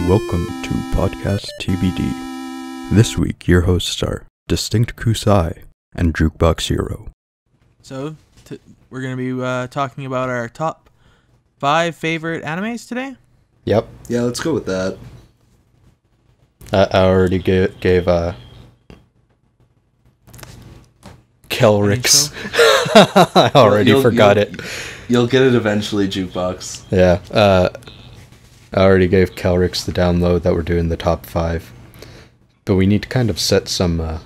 welcome to PodcastTBD. This week, your hosts are Distinct Kusai and Jukebox Hero. So, we're going to be talking about our top 5 favorite animes today? Yep. Yeah, let's go with that. I already gave Kelryx. I already forgot it. You'll get it eventually, Jukebox. Yeah. I already gave Kelryx the download that we're doing the top 5. But we need to kind of set some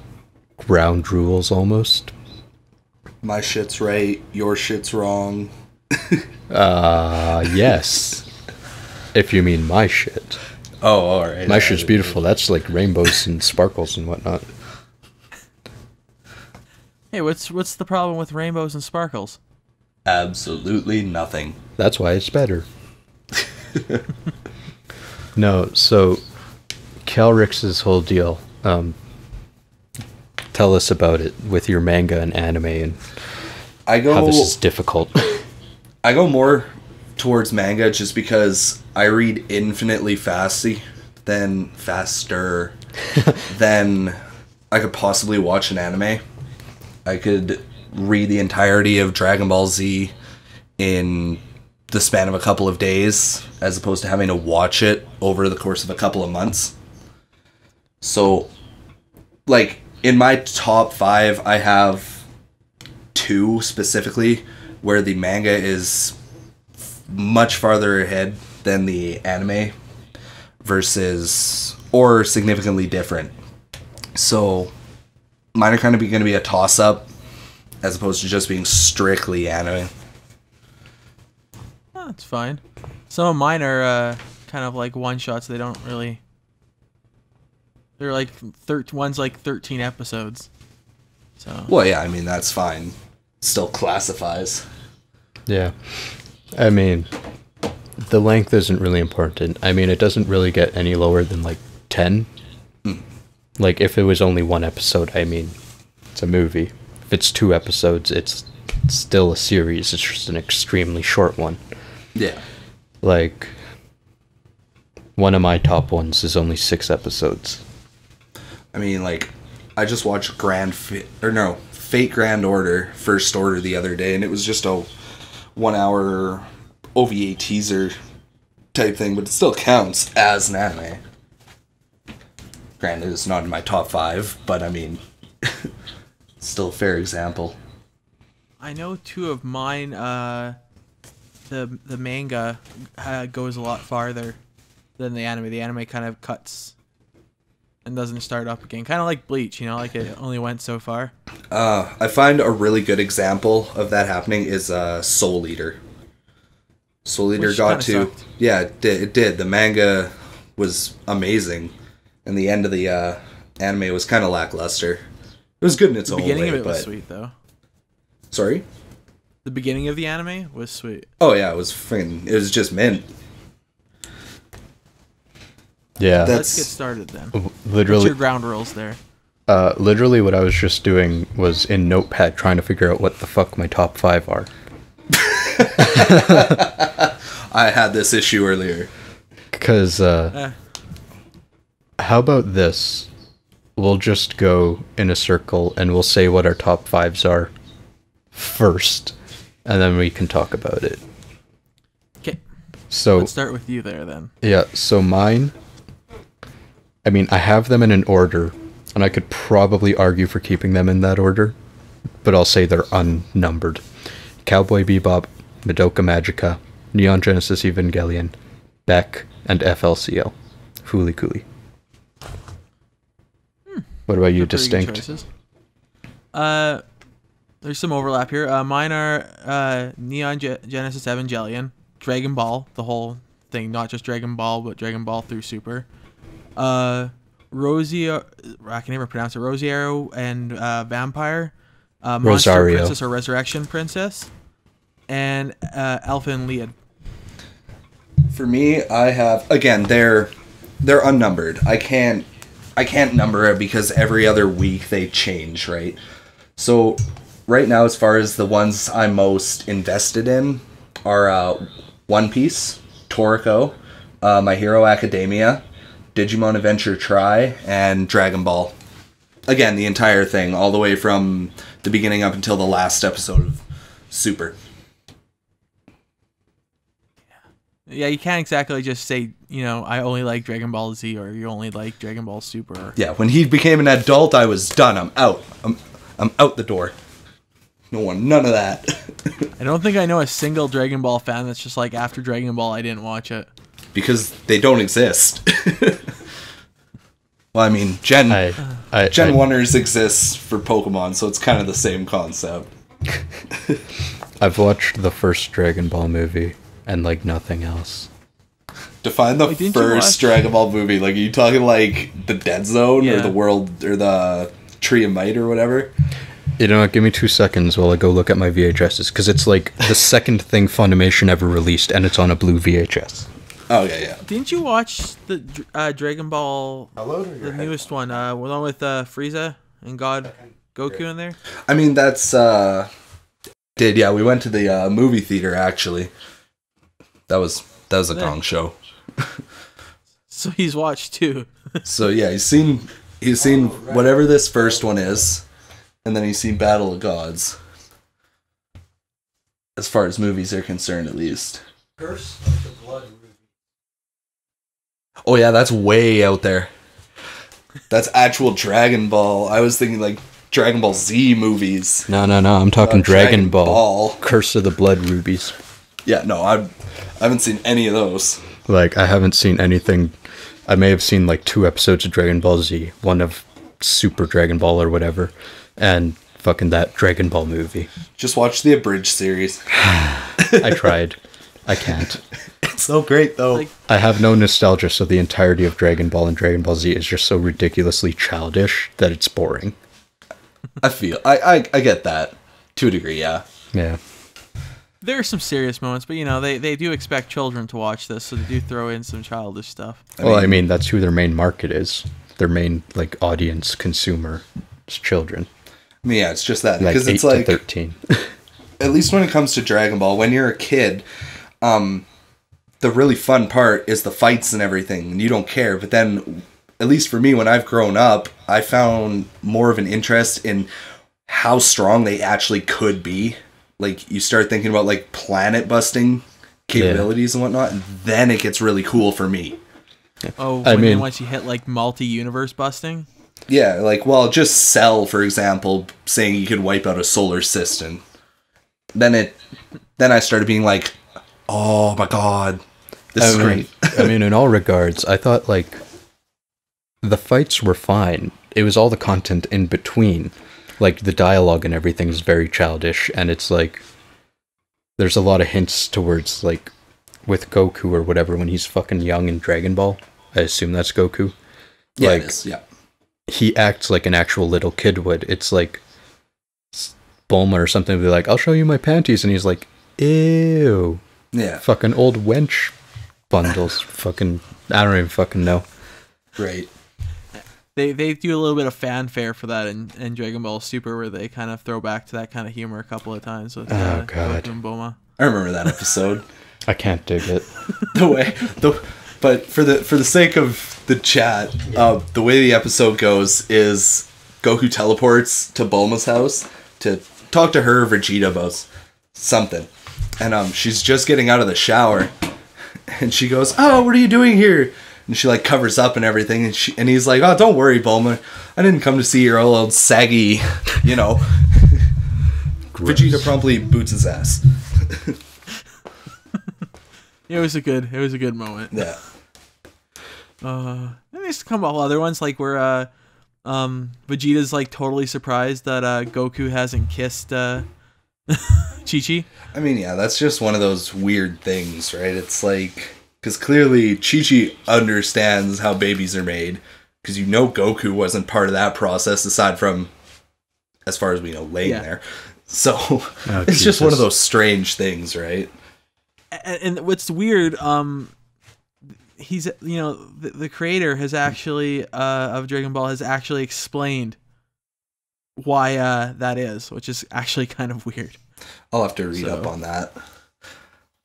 ground rules almost. My shit's right, your shit's wrong. Yes. If you mean my shit. Oh, alright. My shit's beautiful. That's like rainbows and sparkles and whatnot. Hey, what's the problem with rainbows and sparkles? Absolutely nothing. That's why it's better. No, so Kelryx's whole deal. Tell us about it with your manga and anime and how this is difficult. I go more towards manga just because I read infinitely faster than I could possibly watch an anime. I could read the entirety of Dragon Ball Z in the span of a couple of days, as opposed to having to watch it over the course of a couple of months. So, like, in my top 5, I have 2 specifically, where the manga is much farther ahead than the anime, or significantly different. So, mine are kind of going to be a toss-up, as opposed to just being strictly anime. Oh, that's fine. Some of mine are kind of like one-shots. They don't really... They're like... One's like 13 episodes. So. Well, yeah, I mean, that's fine. Still classifies. Yeah. I mean, the length isn't really important. I mean, it doesn't really get any lower than like 10. Like, if it was only 1 episode, I mean, it's a movie. If it's 2 episodes, it's still a series. It's just an extremely short one. Yeah. Like, one of my top ones is only 6 episodes. I mean, like, I just watched Fate Grand Order, First Order the other day, and it was just a 1-hour OVA teaser type thing, but it still counts as an anime. Granted, it's not in my top 5, but I mean, still a fair example. I know 2 of mine, the manga goes a lot farther than the anime. The anime kind of cuts and doesn't start up again. Kind of like Bleach, you know, like it only went so far. I find a really good example of that happening is Soul Eater. Soul Eater got to... Sucked. Yeah, it did. The manga was amazing. And the end of the anime was kind of lackluster. It was good in its own way, The beginning of it was sweet, though. Sorry? The beginning of the anime was sweet. Oh, yeah, it was just mint. Yeah. Let's get started then. Literally. What's your ground rules there? Literally what I was just doing was in Notepad trying to figure out what the fuck my top 5 are. I had this issue earlier. Because, how about this? We'll just go in a circle and we'll say what our top 5s are first, and then we can talk about it. Okay. So let's start with you there then. Yeah, so mine, I mean, I have them in an order, and I could probably argue for keeping them in that order, but I'll say they're unnumbered. Cowboy Bebop, Madoka Magica, Neon Genesis Evangelion, Beck, and FLCL. Fooly Cooly. What about you, Distinct? There's some overlap here. Mine are Neon Genesis Evangelion, Dragon Ball, the whole thing, not just Dragon Ball, but Dragon Ball through Super. Rosie, I can never pronounce it. Rosiero and Vampire, Monster Rosario. Princess or Resurrection Princess, and Alpha and Lead. For me, I have, again, they're unnumbered. I can't number it because every other week they change, right? So right now, as far as the ones I'm most invested in are One Piece, Toriko, My Hero Academia, Digimon Adventure Tri, and Dragon Ball. Again, the entire thing, all the way from the beginning up until the last episode of Super. Yeah, you can't exactly just say, I only like Dragon Ball Z or you only like Dragon Ball Super. Yeah, when he became an adult, I was done. I'm out. I'm out the door. None of that. I don't think I know a single Dragon Ball fan that's just like, after Dragon Ball, I didn't watch it. Because they don't exist. Well, I mean, Gen 1ers exists for Pokemon, so it's kind of the same concept. I've watched the first Dragon Ball movie and like nothing else. Define the first Dragon Ball movie. Like, are you talking like the Dead Zone or the World or the Tree of Might or whatever? You know what? Give me 2 seconds while I go look at my VHSs, because it's like the second thing Funimation ever released, and it's on a blue VHS. Oh yeah. Didn't you watch the Dragon Ball, the newest one, one with Frieza and Goku in there? I mean, that's we went to the movie theater actually. That was a Gong show. So he's watched too. So yeah, he's seen whatever this first one is, and then he's seen Battle of Gods. As far as movies are concerned, at least. Curse of the Blood Ruby. Oh yeah, that's way out there. That's actual Dragon Ball. I was thinking like Dragon Ball Z movies. No. I'm talking Dragon Ball. Curse of the Blood Rubies. Yeah, no, I haven't seen any of those. Like, I haven't seen anything. I may have seen like 2 episodes of Dragon Ball Z, one of Super Dragon Ball or whatever, and fucking that Dragon Ball movie. Just watch the abridged series. I tried. I can't. It's so great though. Like, I have no nostalgia, so the entirety of Dragon Ball and Dragon Ball Z is just so ridiculously childish that it's boring. I get that to a degree, yeah. Yeah. there are some serious moments, but they do expect children to watch this, so they do throw in some childish stuff. I mean, that's who their main market is. Their main audience consumer is children. I mean, yeah, it's just that because it's 8 to 13. At least when it comes to Dragon Ball, when you're a kid, the really fun part is the fights and everything, and you don't care. But then, at least for me, when I've grown up, I found more of an interest in how strong they actually could be. Like, you start thinking about, planet busting capabilities and whatnot, and then it gets really cool for me. Oh, once you hit, multi-universe busting? Yeah, just Cell, for example, saying you could wipe out a solar system. Then I started being like, oh my god, this is great. I mean, in all regards, I thought, the fights were fine. It was all the content in between. The dialogue and everything is very childish, and it's there's a lot of hints towards, with Goku or whatever, when he's fucking young in Dragon Ball. I assume that's Goku. Yeah, it is, yeah. He acts like an actual little kid would. It's Bulma or something would be like, I'll show you my panties, and he's like, ew. Yeah. Fucking old wench bundles. Fucking, I don't even fucking know. Right. They do a little bit of fanfare for that in Dragon Ball Super, where they kind of throw back to that kind of humor a couple of times with God. Goku and Bulma. I remember that episode. I can't dig it. But for the sake of the chat, the way the episode goes is Goku teleports to Bulma's house to talk to her or Vegeta about something, and she's just getting out of the shower, and she goes, "Oh, what are you doing here?" And she covers up and everything, and he's like, "Oh, don't worry, Bulma. I didn't come to see your old saggy, Vegeta promptly boots his ass. It was a good moment. Yeah. And there's a couple other ones where Vegeta's totally surprised that Goku hasn't kissed Chi-Chi. I mean, yeah, that's just one of those weird things, right? It's because clearly Chi-Chi understands how babies are made, because Goku wasn't part of that process aside from, as far as we know, laying there. So it's just one of those strange things, right? And what's weird, he's the creator has actually of Dragon Ball has actually explained why that is, which is actually kind of weird. I'll have to read up on that.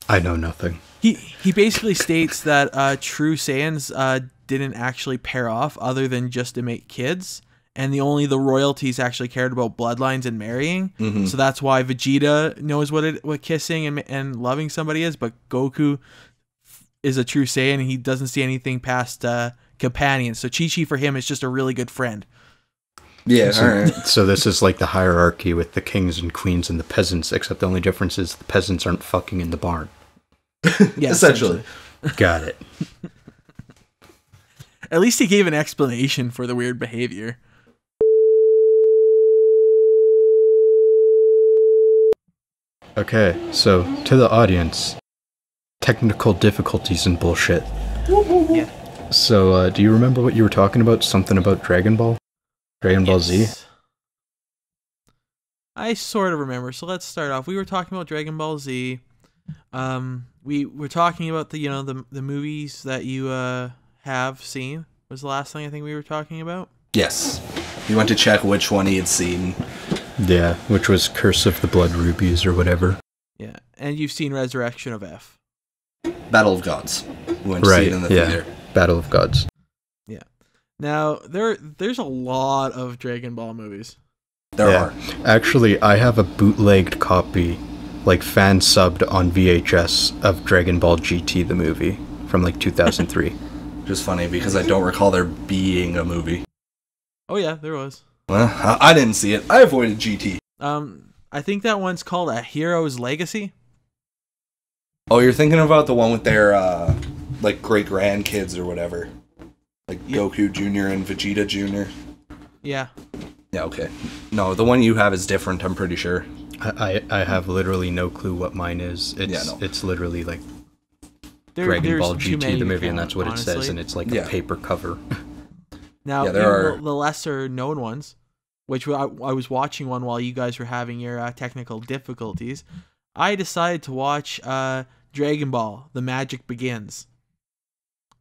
I know nothing. He basically states that true Saiyans didn't actually pair off other than just to make kids, and the royalties actually cared about bloodlines and marrying. Mm-hmm. So that's why Vegeta knows what kissing and loving somebody is, but Goku is a true Saiyan and he doesn't see anything past companions. So Chi-Chi for him is just a really good friend. Yeah, So, all right. so this is like the hierarchy with the kings and queens and the peasants, except the only difference is the peasants aren't fucking in the barn. Yeah, Essentially. Got it. At least he gave an explanation for the weird behavior. Okay, so to the audience, technical difficulties and bullshit. Yeah. So, do you remember what you were talking about? Something about Dragon Ball? Dragon Ball Z? Yes. I sort of remember. So let's start off. We were talking about Dragon Ball Z. We were talking about the movies that you have seen. Was the last thing I think we were talking about? Yes. He went to check which one he had seen. Yeah, which was Curse of the Blood Rubies or whatever. Yeah, and you've seen Resurrection of F. Battle of Gods. We went to see it in the theater. Battle of Gods. Yeah. Now there's a lot of Dragon Ball movies. There are. Actually, I have a bootlegged copy, like fan subbed on VHS of Dragon Ball GT the movie from like 2003. Which is funny because I don't recall there being a movie. Oh yeah, there was. Well, I didn't see it. I avoided GT. I think that one's called A Hero's Legacy. Oh, you're thinking about the one with their like great grandkids or whatever, like Goku Jr. and Vegeta Jr. Yeah. Yeah. Okay. No, the one you have is different. I'm pretty sure. I have literally no clue what mine is. It's literally like Dragon Ball GT the movie, and that's what it says, and it's like a paper cover. Now, there are the lesser known ones, which I was watching one while you guys were having your technical difficulties. I decided to watch Dragon Ball: The Magic Begins.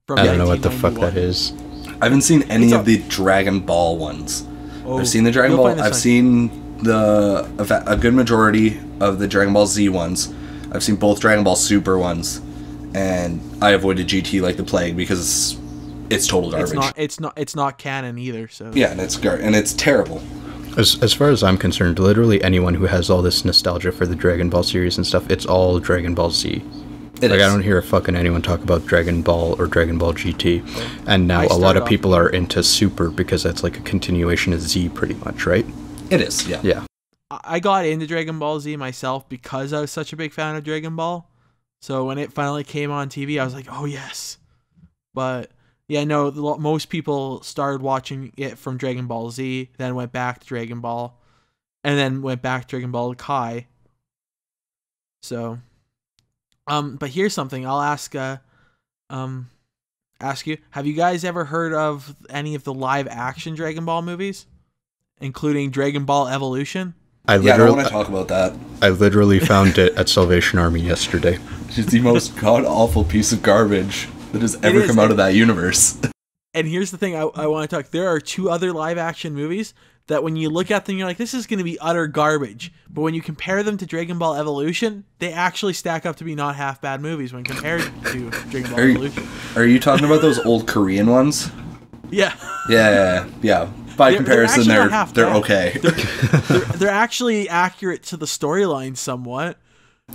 From I don't know what the fuck that is. I haven't seen any of the Dragon Ball ones. Oh, I've seen the Dragon Ball. I've seen a good majority of the Dragon Ball Z ones. I've seen both Dragon Ball Super ones, and I avoided GT like the plague because it's total garbage. It's not canon either. So yeah, and it's terrible. As far as I'm concerned, literally anyone who has all this nostalgia for the Dragon Ball series and stuff, it's all Dragon Ball Z. I don't hear fucking anyone talk about Dragon Ball or Dragon Ball GT. And now a lot of people are into Super because that's like a continuation of Z pretty much, right? It is, yeah. Yeah. I got into Dragon Ball Z myself because I was such a big fan of Dragon Ball. So when it finally came on TV, I was like, oh yes. But yeah, no, most people started watching it from Dragon Ball Z, then went back to Dragon Ball, and then went back to Dragon Ball Kai. So, but here's something I'll ask you. Have you guys ever heard of any of the live action Dragon Ball movies, including Dragon Ball Evolution? I don't want to talk about that. I literally found it at Salvation Army yesterday. It's the most god-awful piece of garbage that has ever come out of that universe. And here's the thing I want to talk. There are 2 other live action movies that when you look at them, you're like, this is going to be utter garbage. But when you compare them to Dragon Ball Evolution, they actually stack up to be not half bad movies when compared to Dragon Ball Evolution. Are you talking about those old Korean ones? Yeah. Yeah. By comparison, they're okay. They're actually accurate to the storyline somewhat.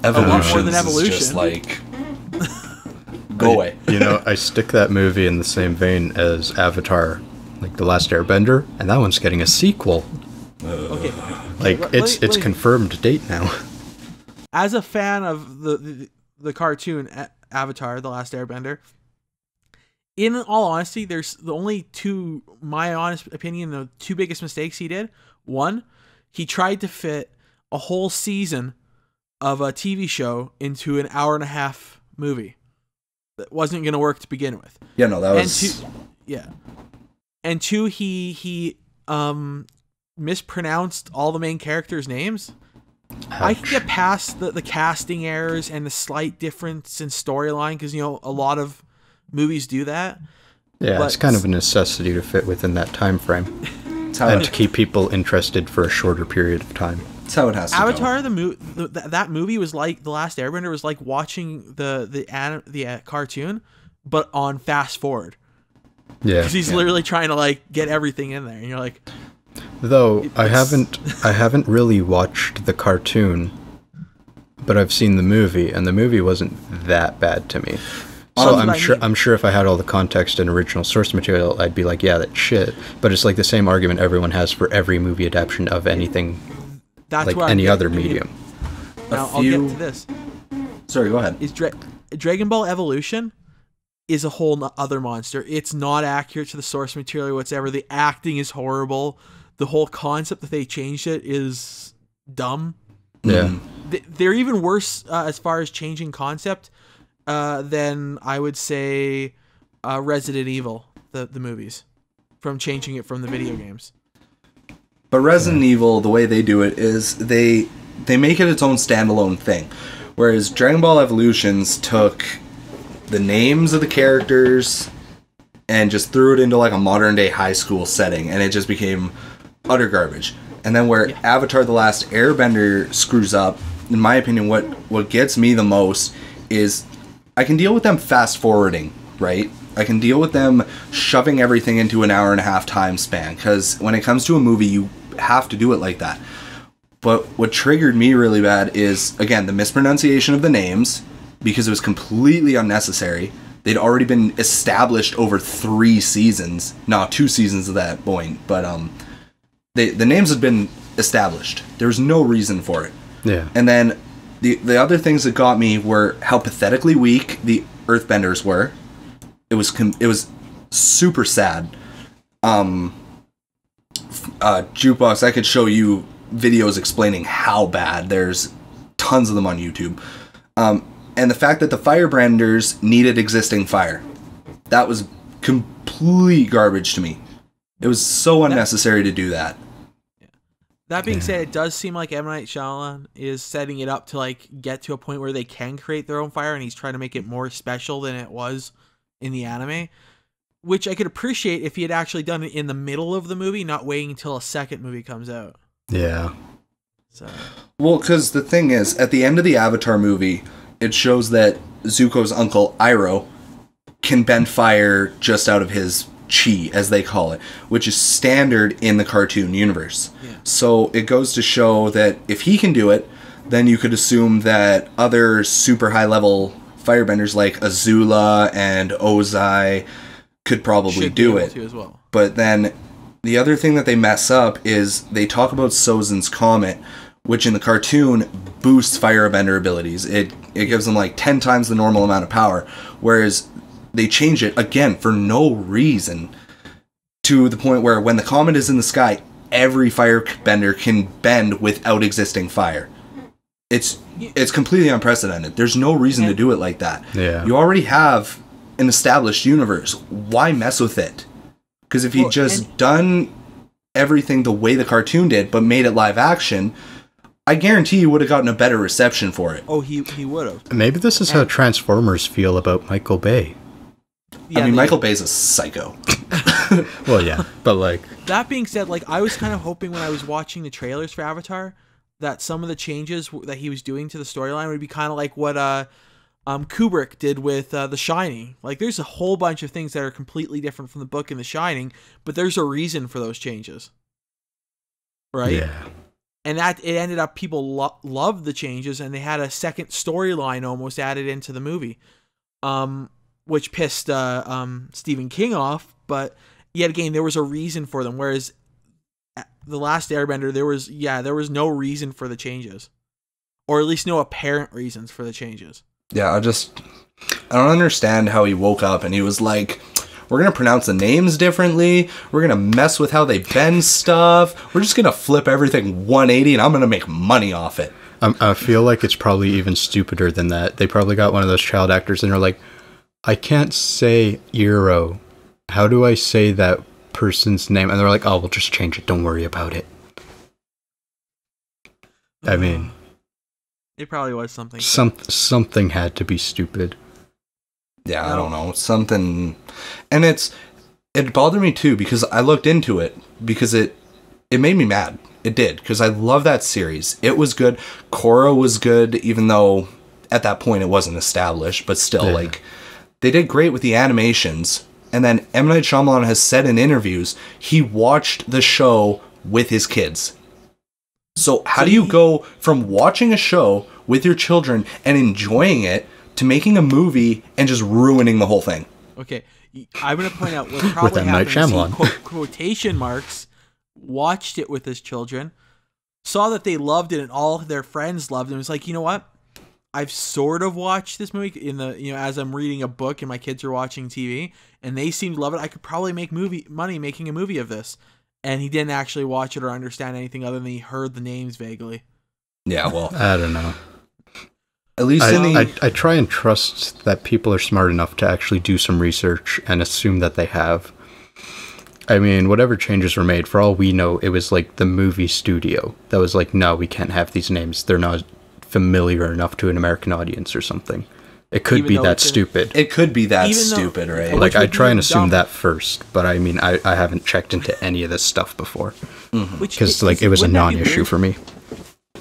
Evolution more than Evolution. Is just like go away. You know, I stick that movie in the same vein as Avatar, like The Last Airbender, and that one's getting a sequel. Okay. Like it's confirmed date now. As a fan of the cartoon Avatar: The Last Airbender, in all honesty, there's the only 2, my honest opinion, the 2 biggest mistakes he did. One, he tried to fit a whole season of a TV show into an 1.5-hour movie. That wasn't going to work to begin with. Yeah, no, that was... And 2, he mispronounced all the main characters' names. Ouch. I can get past the casting errors and the slight difference in storyline because, a lot of movies do that. Yeah, it's kind of a necessity to fit within that time frame. And to keep people interested for a shorter period of time. That's how it has to Avatar, go. that movie was like The Last Airbender was like watching the cartoon, but on fast forward. Yeah. Because he's literally trying to like get everything in there, and you're like. Though I haven't really watched the cartoon, but I've seen the movie, and the movie wasn't that bad to me. So I'm sure if I had all the context and original source material, I'd be like, yeah, that's shit. But it's like the same argument everyone has for every movie adaptation of anything, that's like any other medium. Now I'll get to this. Sorry, go ahead. Is Dragon Ball Evolution is a whole other monster. It's not accurate to the source material whatsoever. The acting is horrible. The whole concept that they changed it is dumb. Yeah. They're even worse as far as changing concept than I would say Resident Evil, the movies, from changing it from the video games. But Resident Evil, the way they do it is they make it its own standalone thing. Whereas Dragon Ball Evolutions took the names of the characters and just threw it into like a modern day high school setting, and it just became utter garbage. And then where Avatar The Last Airbender screws up, in my opinion, what gets me the most is I can deal with them fast forwarding, right? I can deal with them shoving everything into an hour and a half time span, because when it comes to a movie, you have to do it like that. But what triggered me really bad is, again, the mispronunciation of the names, because it was completely unnecessary. They'd already been established over 3 seasons. No, 2 seasons at that point. But the names had been established. There was no reason for it. Yeah. And then the other things that got me were how pathetically weak the Earthbenders were. It was super sad. Jukebox, I could show you videos explaining how bad. There's tons of them on YouTube. And the fact that the Firebranders needed existing fire. That was complete garbage to me. It was so unnecessary to do that. That being said, it does seem like M. Night Shyamalan is setting it up to like get to a point where they can create their own fire, and he's trying to make it more special than it was in the anime, which I could appreciate if he had actually done it in the middle of the movie, not waiting until a second movie comes out. Yeah. So. Well, because the thing is, at the end of the Avatar movie, it shows that Zuko's uncle, Iroh, can bend fire just out of his chi, as they call it, which is standard in the cartoon universe. Yeah. So it goes to show that if he can do it, then you could assume that other super high-level firebenders like Azula and Ozai could probably do it. As well. But then the other thing that they mess up is they talk about Sozin's Comet, which in the cartoon boosts firebender abilities. It gives them like 10 times the normal amount of power, whereas they change it, again, for no reason, to the point where when the comet is in the sky, every firebender can bend without existing fire. It's completely unprecedented. There's no reason to do it like that. Yeah. You already have an established universe. Why mess with it? Because if he'd just done everything the way the cartoon did, but made it live action, I guarantee you would have gotten a better reception for it. Oh, he would have. Maybe this is how Transformers feel about Michael Bay. Yeah, I mean, Michael Bay's a psycho. Well, yeah, but like... That being said, like, I was kind of hoping when I was watching the trailers for Avatar that some of the changes that he was doing to the storyline would be kind of like what Kubrick did with The Shining. Like, there's a whole bunch of things that are completely different from the book in The Shining, but there's a reason for those changes. Right? Yeah. And that it ended up people loved the changes, and they had a second storyline almost added into the movie, which pissed Stephen King off. But yet again, there was a reason for them. Whereas The Last Airbender, there was no reason for the changes, or at least no apparent reasons for the changes. Yeah, I don't understand how he woke up and he was like, we're going to pronounce the names differently. We're going to mess with how they bend stuff. We're just going to flip everything 180 and I'm going to make money off it. I feel like it's probably even stupider than that. They probably got one of those child actors and they're like, I can't say Eero. How do I say that person's name? And they're like, oh, we'll just change it. Don't worry about it. I mean... It probably was something. Something had to be stupid. Yeah, I don't know. Something... And it bothered me too, because I looked into it, because it made me mad. It did, because I love that series. It was good. Korra was good, even though at that point it wasn't established, but still, like, they did great with the animations. And then M. Night Shyamalan has said in interviews he watched the show with his kids. So how do you go from watching a show with your children and enjoying it to making a movie and just ruining the whole thing? Okay, I'm going to point out what probably happened. Quotation marks, watched it with his children, saw that they loved it and all their friends loved it. And was like, you know what? I've sort of watched this movie in the, you know, as I'm reading a book and my kids are watching TV and they seem to love it. I could probably make money making a movie of this. And he didn't actually watch it or understand anything other than he heard the names vaguely. Yeah, well, I don't know. At least I try and trust that people are smart enough to actually do some research and assume that they have. I mean, whatever changes were made, for all we know, it was like the movie studio that was like, no, we can't have these names. They're not familiar enough to an American audience or something. It could be that stupid. It could be that stupid, right? Like, I try and assume that first, but I mean, I haven't checked into any of this stuff before. Because, like, it was a non-issue for me.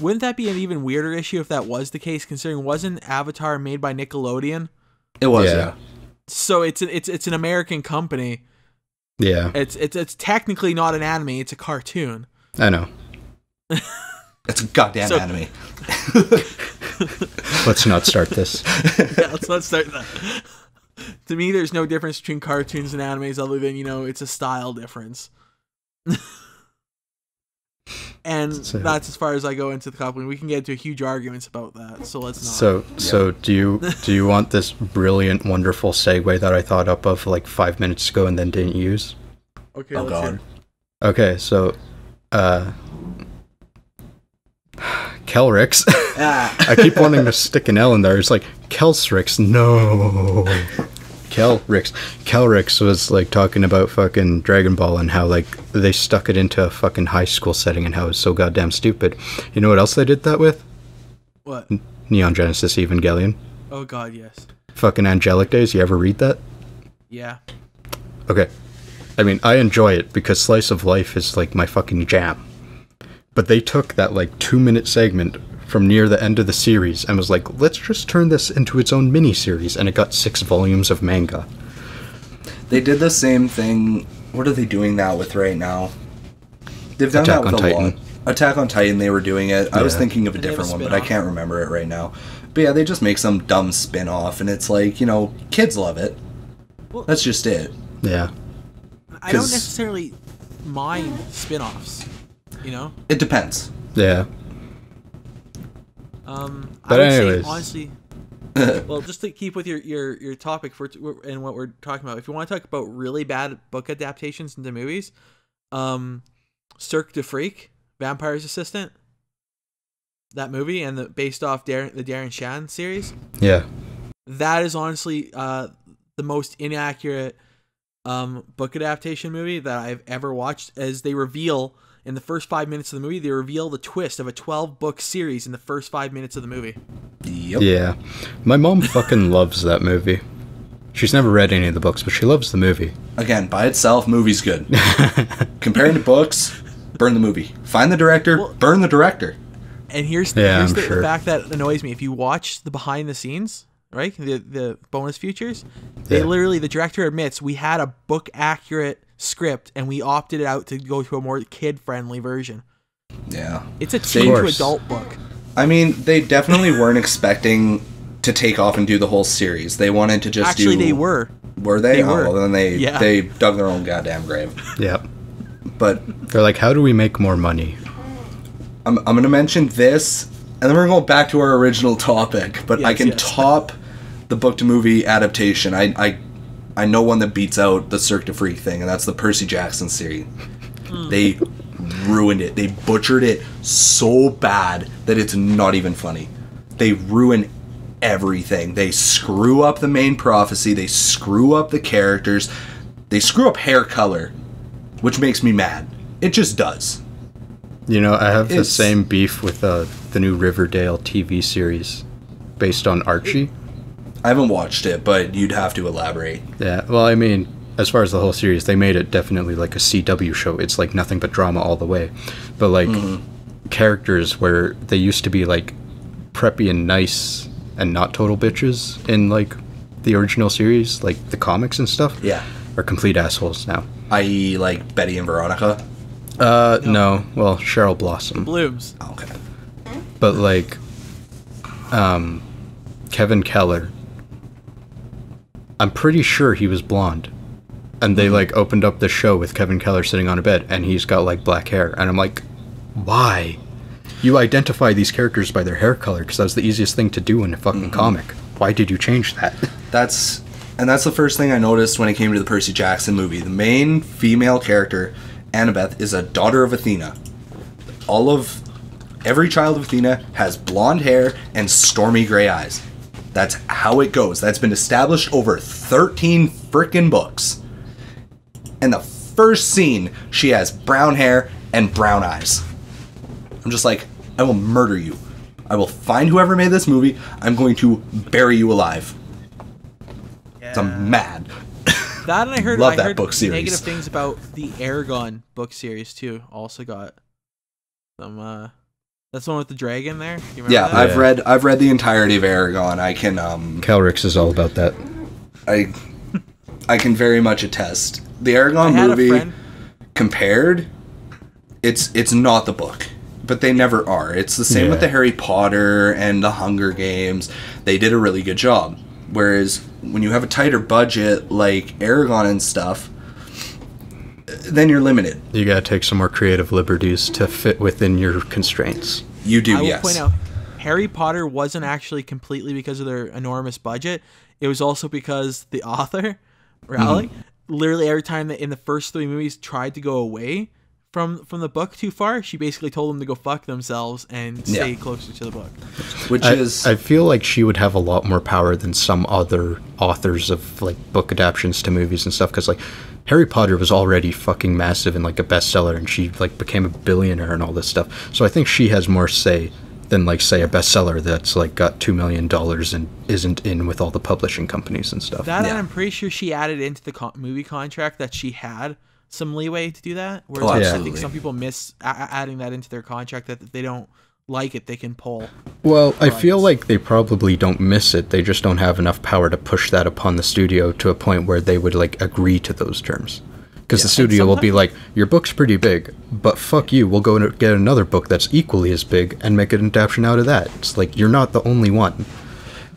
Wouldn't that be an even weirder issue if that was the case, considering wasn't Avatar made by Nickelodeon? It was, yeah. So it's an American company. Yeah. It's technically not an anime, it's a cartoon. I know. It's a goddamn anime. Let's not start this. Yeah, let's not start that. To me, there's no difference between cartoons and animes other than, you know, it's a style difference. And that's as far as I go into the topic. We can get into huge arguments about that, so let's not. So do you want this brilliant, wonderful segue that I thought up of like 5 minutes ago and then didn't use? Okay, oh god. Okay, so Kelryx. I keep wanting to stick an L in there. It's like Kelryx. No. Kelryx was like talking about fucking Dragon Ball and how like they stuck it into a fucking high school setting and how it's so goddamn stupid. You know what else they did that with? What? Neon Genesis Evangelion. Oh god, yes. Fucking Angelic Days. You ever read that? Yeah. Okay. I mean, I enjoy it because slice of life is like my fucking jam. But they took that like 2-minute segment from near the end of the series and was like, let's just turn this into its own mini-series, and it got 6 volumes of manga. They did the same thing. What are they doing that with right now? They've done Attack that with on a Titan. lot. Attack on Titan, they were doing it. I was Yeah. thinking of a different one, but I can't remember it right now. But yeah, they just make some dumb spin-off, and it's like, you know, kids love it. Well, that's just it. Yeah. I don't necessarily mind spin-offs, you know? It depends. Yeah. But anyways. say, honestly, well, just to keep with your topic and what we're talking about, if you want to talk about really bad book adaptations into movies, Cirque du Freak, Vampire's Assistant, that movie, and based off the Darren Shan series. Yeah. That is honestly the most inaccurate book adaptation movie that I've ever watched, as they reveal in the first 5 minutes of the movie, they reveal the twist of a 12-book series in the first 5 minutes of the movie. Yep. Yeah. My mom fucking loves that movie. She's never read any of the books, but she loves the movie. Again, by itself, movie's good. Comparing to books, burn the movie. Find the director, burn the director. And here's the fact that annoys me. If you watch the behind the scenes, right, the bonus features, they literally, the director admits, we had a book accurate script and we opted out to go to a more kid friendly version. Yeah, it's a teen to adult book. I mean, they definitely weren't expecting to take off and do the whole series. They wanted to just they were. Were they? They were. Well, then they dug their own goddamn grave. Yep. But they're like, how do we make more money? I'm going to mention this, and then we're going to go back to our original topic. But I can top the book to movie adaptation. I know one that beats out the Cirque du Freak thing, and that's the Percy Jackson series. They ruined it. They butchered it so bad that it's not even funny. They ruin everything. They screw up the main prophecy. They screw up the characters. They screw up hair color, which makes me mad. It just does. You know, I have the same beef with the new Riverdale TV series based on Archie. I haven't watched it, but you'd have to elaborate. Yeah, well, I mean, as far as the whole series, they made it definitely like a CW show. It's like nothing but drama all the way. But like characters where they used to be like preppy and nice and not total bitches in like the original series, like the comics and stuff, are complete assholes now. I.e. like Betty and Veronica? No. Well, Cheryl Blossom. Blooms. Oh, okay. But like Kevin Keller, I'm pretty sure he was blonde. And they like opened up the show with Kevin Keller sitting on a bed and he's got like black hair. And I'm like, why? You identify these characters by their hair color because that's the easiest thing to do in a fucking comic. Why did you change that? That's the first thing I noticed when it came to the Percy Jackson movie. The main female character, Annabeth, is a daughter of Athena. Every child of Athena has blonde hair and stormy gray eyes. That's how it goes. That's been established over 13 frickin' books. And the first scene, she has brown hair and brown eyes. I'm just like, I will murder you. I will find whoever made this movie. I'm going to bury you alive. Yeah. I'm mad. That, and I heard, Love that book series. Negative things about the Aragon book series too. Also got some. That's the one with the dragon there. You remember that? I've read the entirety of Aragon. I can Kelryx is all about that. I can very much attest. The Aragon movie compared, it's not the book. But they never are. It's the same with the Harry Potter and the Hunger Games. They did a really good job. Whereas when you have a tighter budget like Aragon and stuff, then you're limited. You gotta take some more creative liberties to fit within your constraints. You do, I will yes. point out, Harry Potter wasn't actually completely because of their enormous budget. It was also because the author, Rowling, literally every time that in the first 3 movies tried to go away from the book too far, she basically told them to go fuck themselves and stay closer to the book. I feel like she would have a lot more power than some other authors of like book adaptions to movies and stuff, because like Harry Potter was already fucking massive and like a bestseller, and she like became a billionaire and all this stuff. So I think she has more say than like say a bestseller that's like got $2 million and isn't in with all the publishing companies and stuff. And I'm pretty sure she added into the movie contract that she had some leeway to do that. Whereas I think some people miss adding that into their contract, that if they don't like it, they can pull. Well, I feel like they probably don't miss it. They just don't have enough power to push that upon the studio to a point where they would like agree to those terms. Because the studio will be like, your book's pretty big, but fuck you, we'll go and get another book that's equally as big and make an adaptation out of that. It's like, you're not the only one.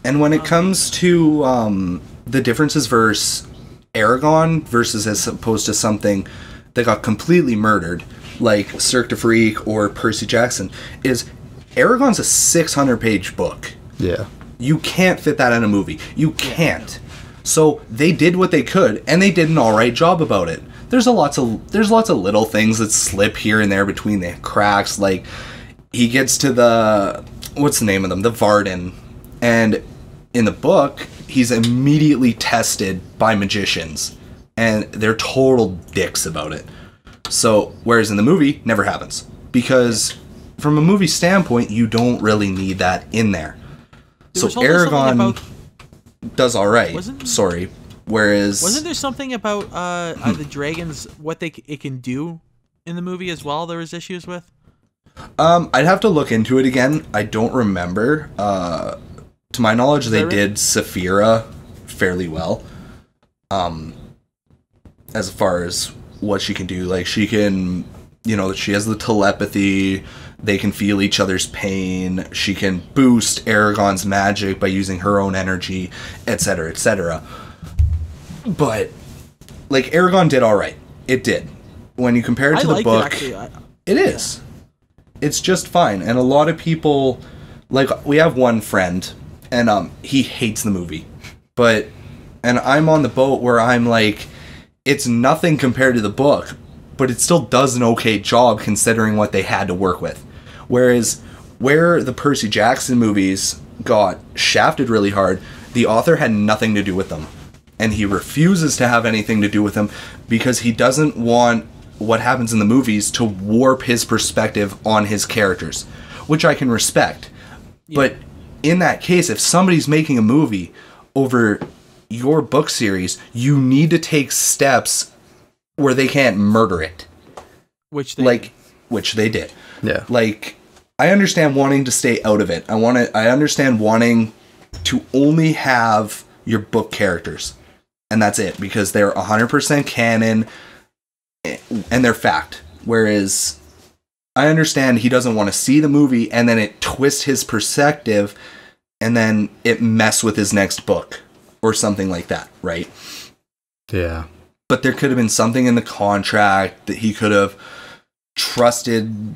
And when it comes to the differences versus Aragon versus as opposed to something that got completely murdered, like Cirque du Freak or Percy Jackson, is Aragon's a 600-page book. Yeah. You can't fit that in a movie. You can't. So they did what they could, and they did an alright job about it. There's lots of little things that slip here and there between the cracks. Like, he gets to the, what's the name of them? The Varden. And in the book, he's immediately tested by magicians. And they're total dicks about it. So, whereas in the movie, never happens. Because from a movie standpoint, you don't really need that in there. So Aragon does alright. Whereas wasn't there something about the dragons, what it can do in the movie as well? There was issues with. I'd have to look into it again. I don't remember. To my knowledge, they did Saphira fairly well. As far as what she can do, like she can, she has the telepathy. They can feel each other's pain. She can boost Aragon's magic by using her own energy, etc., etc. But, like, Aragon did alright. It did. When you compare it to the book, it is. It's just fine. And a lot of people, like, we have one friend, and he hates the movie. And I'm on the boat where I'm like, it's nothing compared to the book, but it still does an okay job considering what they had to work with. Whereas, where the Percy Jackson movies got shafted really hard, the author had nothing to do with them. And he refuses to have anything to do with them because he doesn't want what happens in the movies to warp his perspective on his characters, which I can respect. Yeah. But in that case, if somebody's making a movie over your book series, you need to take steps where they can't murder it. Which they did. Yeah. Like, I understand wanting to stay out of it. I understand wanting to only have your book characters. And that's it, because they're 100% canon and they're fact. Whereas I understand he doesn't want to see the movie and then it twists his perspective and then it mess with his next book or something like that, right? Yeah. But there could have been something in the contract that he could have trusted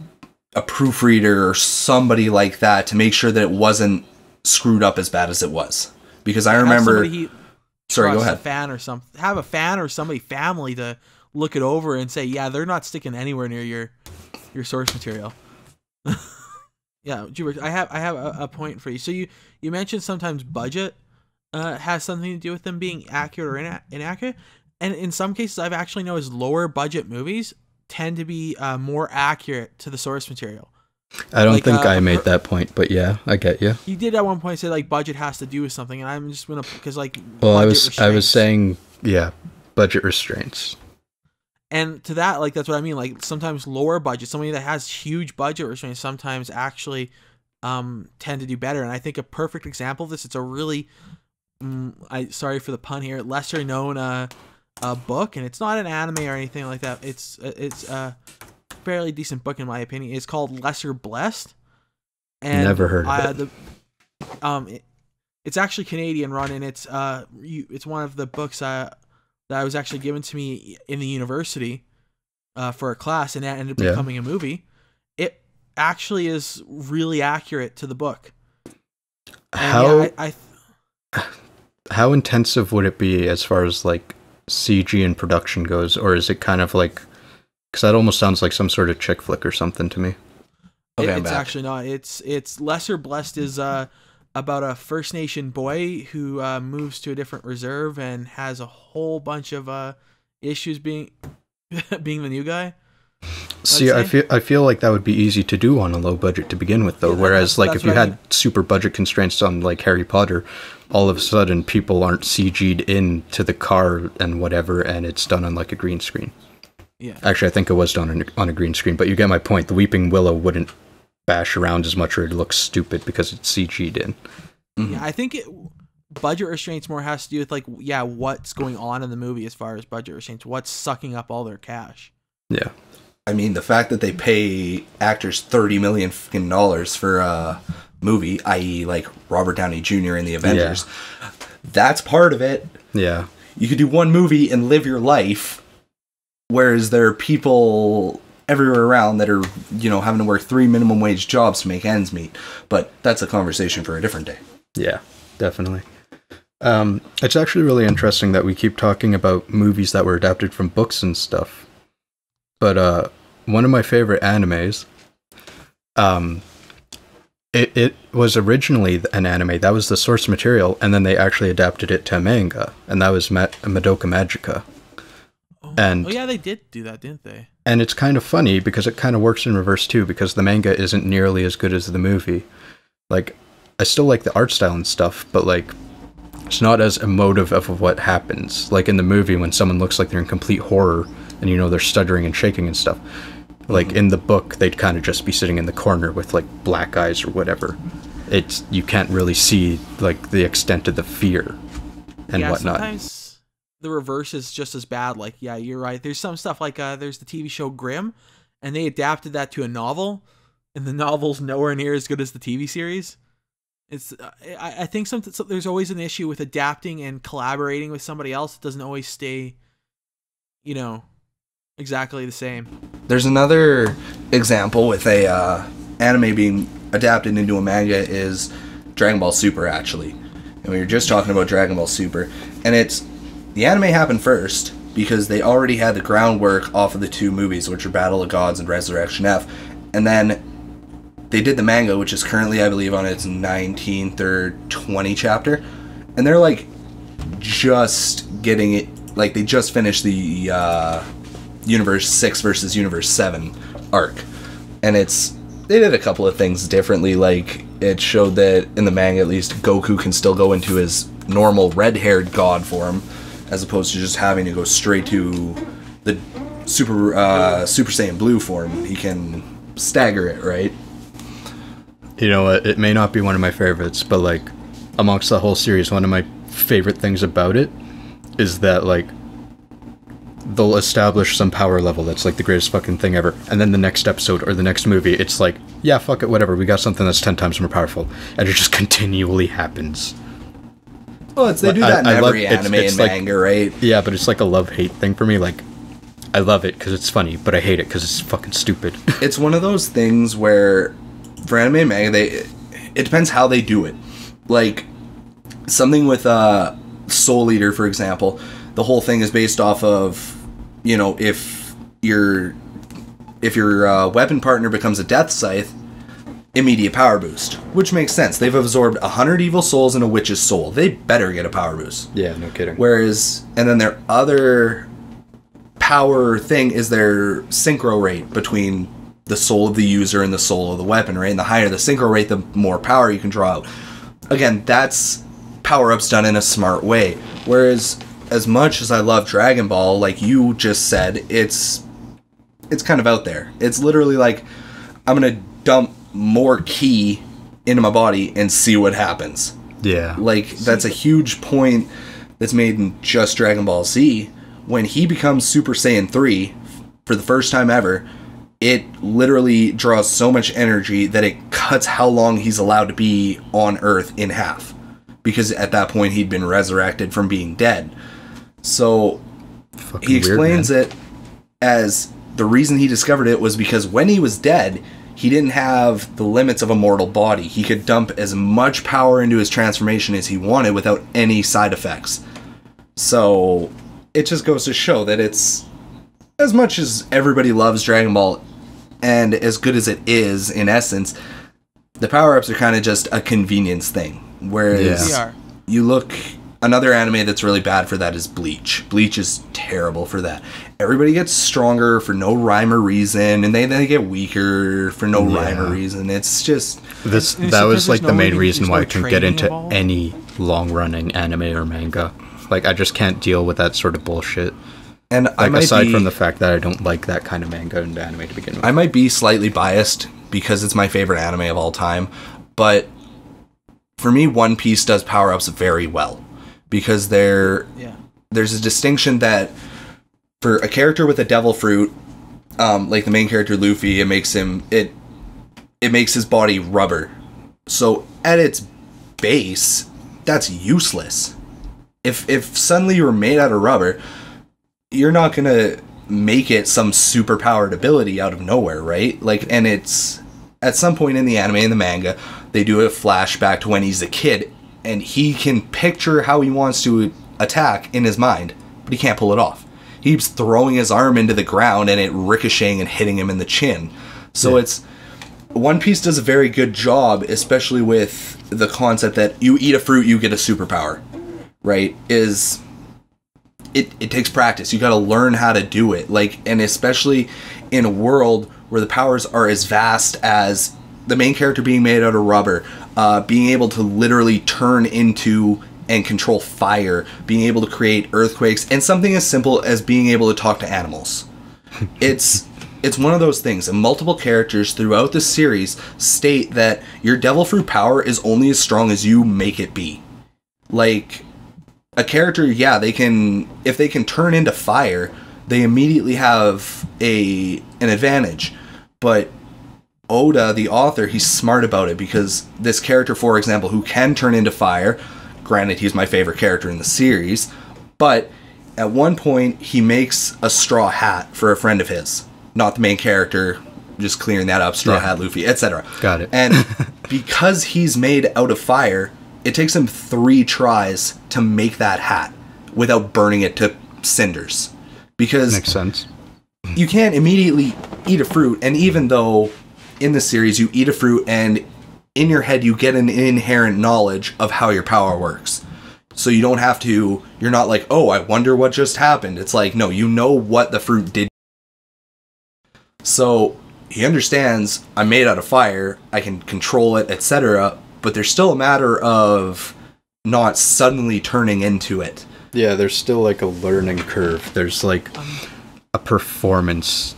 a proofreader or somebody like that to make sure that it wasn't screwed up as bad as it was. Because I remember... Sorry, go ahead. Have a fan or somebody family to look it over and say, yeah, they're not sticking anywhere near your source material. Yeah, I have a point for you. So you mentioned sometimes budget has something to do with them being accurate or inaccurate, and in some cases I've actually noticed lower budget movies tend to be more accurate to the source material. I don't think I made that point, but yeah, I get you. You did at one point say like budget has to do with something, and I'm just gonna because like I was saying budget restraints. And to that, like, that's what I mean. Like, sometimes lower budget, somebody that has huge budget restraints sometimes actually tend to do better. And I think a perfect example of this, it's a really, sorry for the pun here, lesser known book, and it's not an anime or anything like that. It's a fairly decent book in my opinion. It's called Lesser Blessed. And never heard of it. It's actually Canadian run, and it's one of the books that was actually given to me in the university for a class, and that ended up becoming a movie. It actually is really accurate to the book. And how intensive would it be as far as like CG and production goes, or is it kind of like, because that almost sounds like some sort of chick flick or something to me. Okay, it's actually not. It's Lesser Blessed is about a First Nation boy who moves to a different reserve and has a whole bunch of issues being the new guy. See, I feel like that would be easy to do on a low budget to begin with, though. Yeah, whereas, like, if you had super budget constraints on like Harry Potter, all of a sudden people aren't CG'd into the car and whatever, and it's done on like a green screen. Yeah. Actually, I think it was done on a green screen, but you get my point. The Weeping Willow wouldn't bash around as much, or it looks stupid because it's CG'd in. Mm-hmm. Yeah, I think budget restraints more has to do with like what's going on in the movie as far as budget restraints, what's sucking up all their cash. Yeah, I mean the fact that they pay actors $30 million for a movie, i.e., like Robert Downey Jr. in the Avengers, that's part of it. Yeah, you could do one movie and live your life, whereas there are people everywhere around that are, having to work 3 minimum wage jobs to make ends meet. But that's a conversation for a different day. Yeah, definitely. It's actually really interesting that we keep talking about movies that were adapted from books and stuff. But one of my favorite animes, it was originally an anime. That was the source material, and then they actually adapted it to a manga, and that was Madoka Magica. Oh yeah, they did do that, didn't they? And it's kind of funny because it kind of works in reverse too, because the manga isn't nearly as good as the movie. Like, I still like the art style and stuff, but like, it's not as emotive of what happens. Like in the movie, when someone looks like they're in complete horror and they're stuttering and shaking and stuff. Like in the book, they'd kind of just be sitting in the corner with like black eyes or whatever. You can't really see like the extent of the fear and whatnot. Sometimes the reverse is just as bad. Like, yeah, you're right. There's some stuff like there's the TV show Grimm, and they adapted that to a novel, and the novel's nowhere near as good as the TV series. It's I think there's always an issue with adapting and collaborating with somebody else. It doesn't always stay, exactly the same. There's another example with a anime being adapted into a manga is Dragon Ball Super, actually. And we were just talking about Dragon Ball Super, and the anime happened first because they already had the groundwork off of the two movies, which are Battle of Gods and Resurrection F. And then they did the manga, which is currently, I believe, on its 19th or 20 chapter. And they're like just getting it, like they just finished the Universe 6 versus Universe 7 arc. And they did a couple of things differently. Like, it showed that in the manga, at least, Goku can still go into his normal red-haired god form, as opposed to just having to go straight to the Super Saiyan Blue form. He can stagger it, right? You know what? It may not be one of my favorites, but like amongst the whole series, one of my favorite things about it is that like they'll establish some power level that's like the greatest fucking thing ever, and then the next episode or the next movie, it's like, yeah, fuck it, whatever, we got something that's 10 times more powerful, and it just continually happens. Well, they do that in every anime and manga, right? Yeah, but it's like a love-hate thing for me. Like, I love it because it's funny, but I hate it because it's fucking stupid. It's one of those things where, for anime and manga, it depends how they do it. Like, something with Soul Eater, for example, the whole thing is based off of, you know, if your weapon partner becomes a Death Scythe, immediate power boost, which makes sense. They've absorbed 100 evil souls and a witch's soul. They better get a power boost. Yeah, no kidding. Whereas, and then their other power thing is their synchro rate between the soul of the user and the soul of the weapon, right? And the higher the synchro rate, the more power you can draw out. Again, that's power-ups done in a smart way. Whereas, as much as I love Dragon Ball, like you just said, it's kind of out there. It's literally like, I'm gonna dump more ki into my body and see what happens. Yeah. Like, that's a huge point that's made in just Dragon Ball Z. When he becomes Super Saiyan 3, for the first time ever, it literally draws so much energy that it cuts how long he's allowed to be on Earth in half. Because at that point, he'd been resurrected from being dead. So, Fucking he explains weird, it as the reason he discovered it was because when he was dead, he didn't have the limits of a mortal body. He could dump as much power into his transformation as he wanted without any side effects. So, it just goes to show that it's, as much as everybody loves Dragon Ball, and as good as it is, in essence, the power-ups are kind of just a convenience thing. Whereas, you look, another anime that's really bad for that is Bleach. Bleach is terrible for that. Everybody gets stronger for no rhyme or reason, and they get weaker for no rhyme or reason. It's just... That was like the main reason why I couldn't get into any long-running anime or manga. Like, I just can't deal with that sort of bullshit. And like, aside from the fact that I don't like that kind of manga and anime to begin with. I might be slightly biased because it's my favorite anime of all time, but for me, One Piece does power-ups very well. Because there's a distinction that for a character with a devil fruit, like the main character Luffy, it makes his body rubber. So at its base, that's useless. If suddenly you were made out of rubber, you're not gonna make it some super powered ability out of nowhere, right? Like, and it's at some point in the anime and the manga, they do a flashback to when he's a kid, and he can picture how he wants to attack in his mind, but he can't pull it off. He keeps throwing his arm into the ground and it ricocheting and hitting him in the chin. So it's... One Piece does a very good job, especially with the concept that you eat a fruit, you get a superpower, right? It takes practice. You gotta learn how to do it. Like, and especially in a world where the powers are as vast as the main character being made out of rubber, being able to literally turn into and control fire, being able to create earthquakes, and something as simple as being able to talk to animals. It's one of those things, and multiple characters throughout the series state that your devil fruit power is only as strong as you make it be. Like, a character, if they can turn into fire, they immediately have an advantage. But Oda, the author, he's smart about it, because this character, for example, who can turn into fire, granted he's my favorite character in the series, but at one point he makes a straw hat for a friend of his. Not the main character, just clearing that up, straw hat, Luffy, etc. Got it. And because he's made out of fire, it takes him 3 tries to make that hat without burning it to cinders. Because makes sense. You can't immediately eat a fruit, and even though in the series you eat a fruit and in your head you get an inherent knowledge of how your power works. So you don't have to, you're not like, oh, I wonder what just happened. It's like, no, you know what the fruit did. So he understands, I'm made out of fire, I can control it, etc. But there's still a matter of not suddenly turning into it. Yeah, there's still like a learning curve. There's like a performance,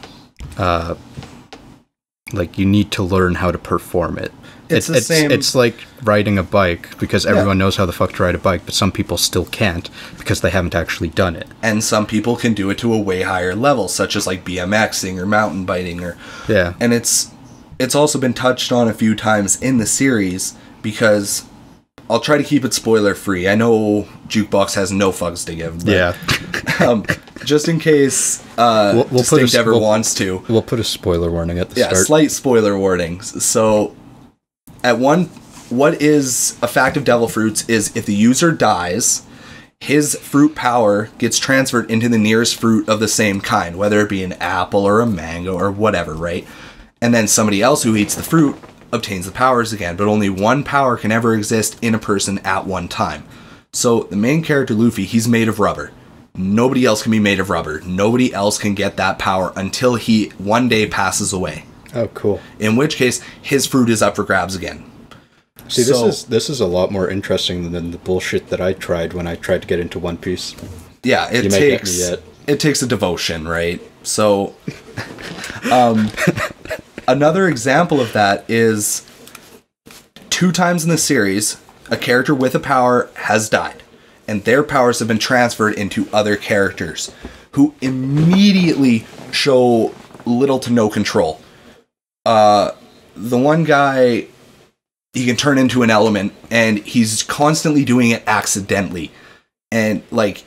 like you need to learn how to perform it. It's the same. It's like riding a bike, because everyone knows how the fuck to ride a bike, but some people still can't because they haven't actually done it. And some people can do it to a way higher level, such as like BMXing or mountain biking, or And it's also been touched on a few times in the series, because I'll try to keep it spoiler free. I know Jukebox has no fucks to give. But, just in case Distinct ever wants to. We'll put a spoiler warning at the start. Yeah, slight spoiler warnings. So, what is a fact of Devil Fruits is if the user dies, his fruit power gets transferred into the nearest fruit of the same kind, whether it be an apple or a mango or whatever, right? And then somebody else who eats the fruit obtains the powers again, but only one power can ever exist in a person at one time. So the main character, Luffy, he's made of rubber. Nobody else can be made of rubber. Nobody else can get that power until he one day passes away. Oh, cool. In which case, his fruit is up for grabs again. See, this is a lot more interesting than the bullshit that I tried when I tried to get into One Piece. Yeah, it takes a devotion, right? So, another example of that is 2 times in the series, a character with a power has died, and their powers have been transferred into other characters who immediately show little to no control. The one guy, he can turn into an element, and he's constantly doing it accidentally. And, like,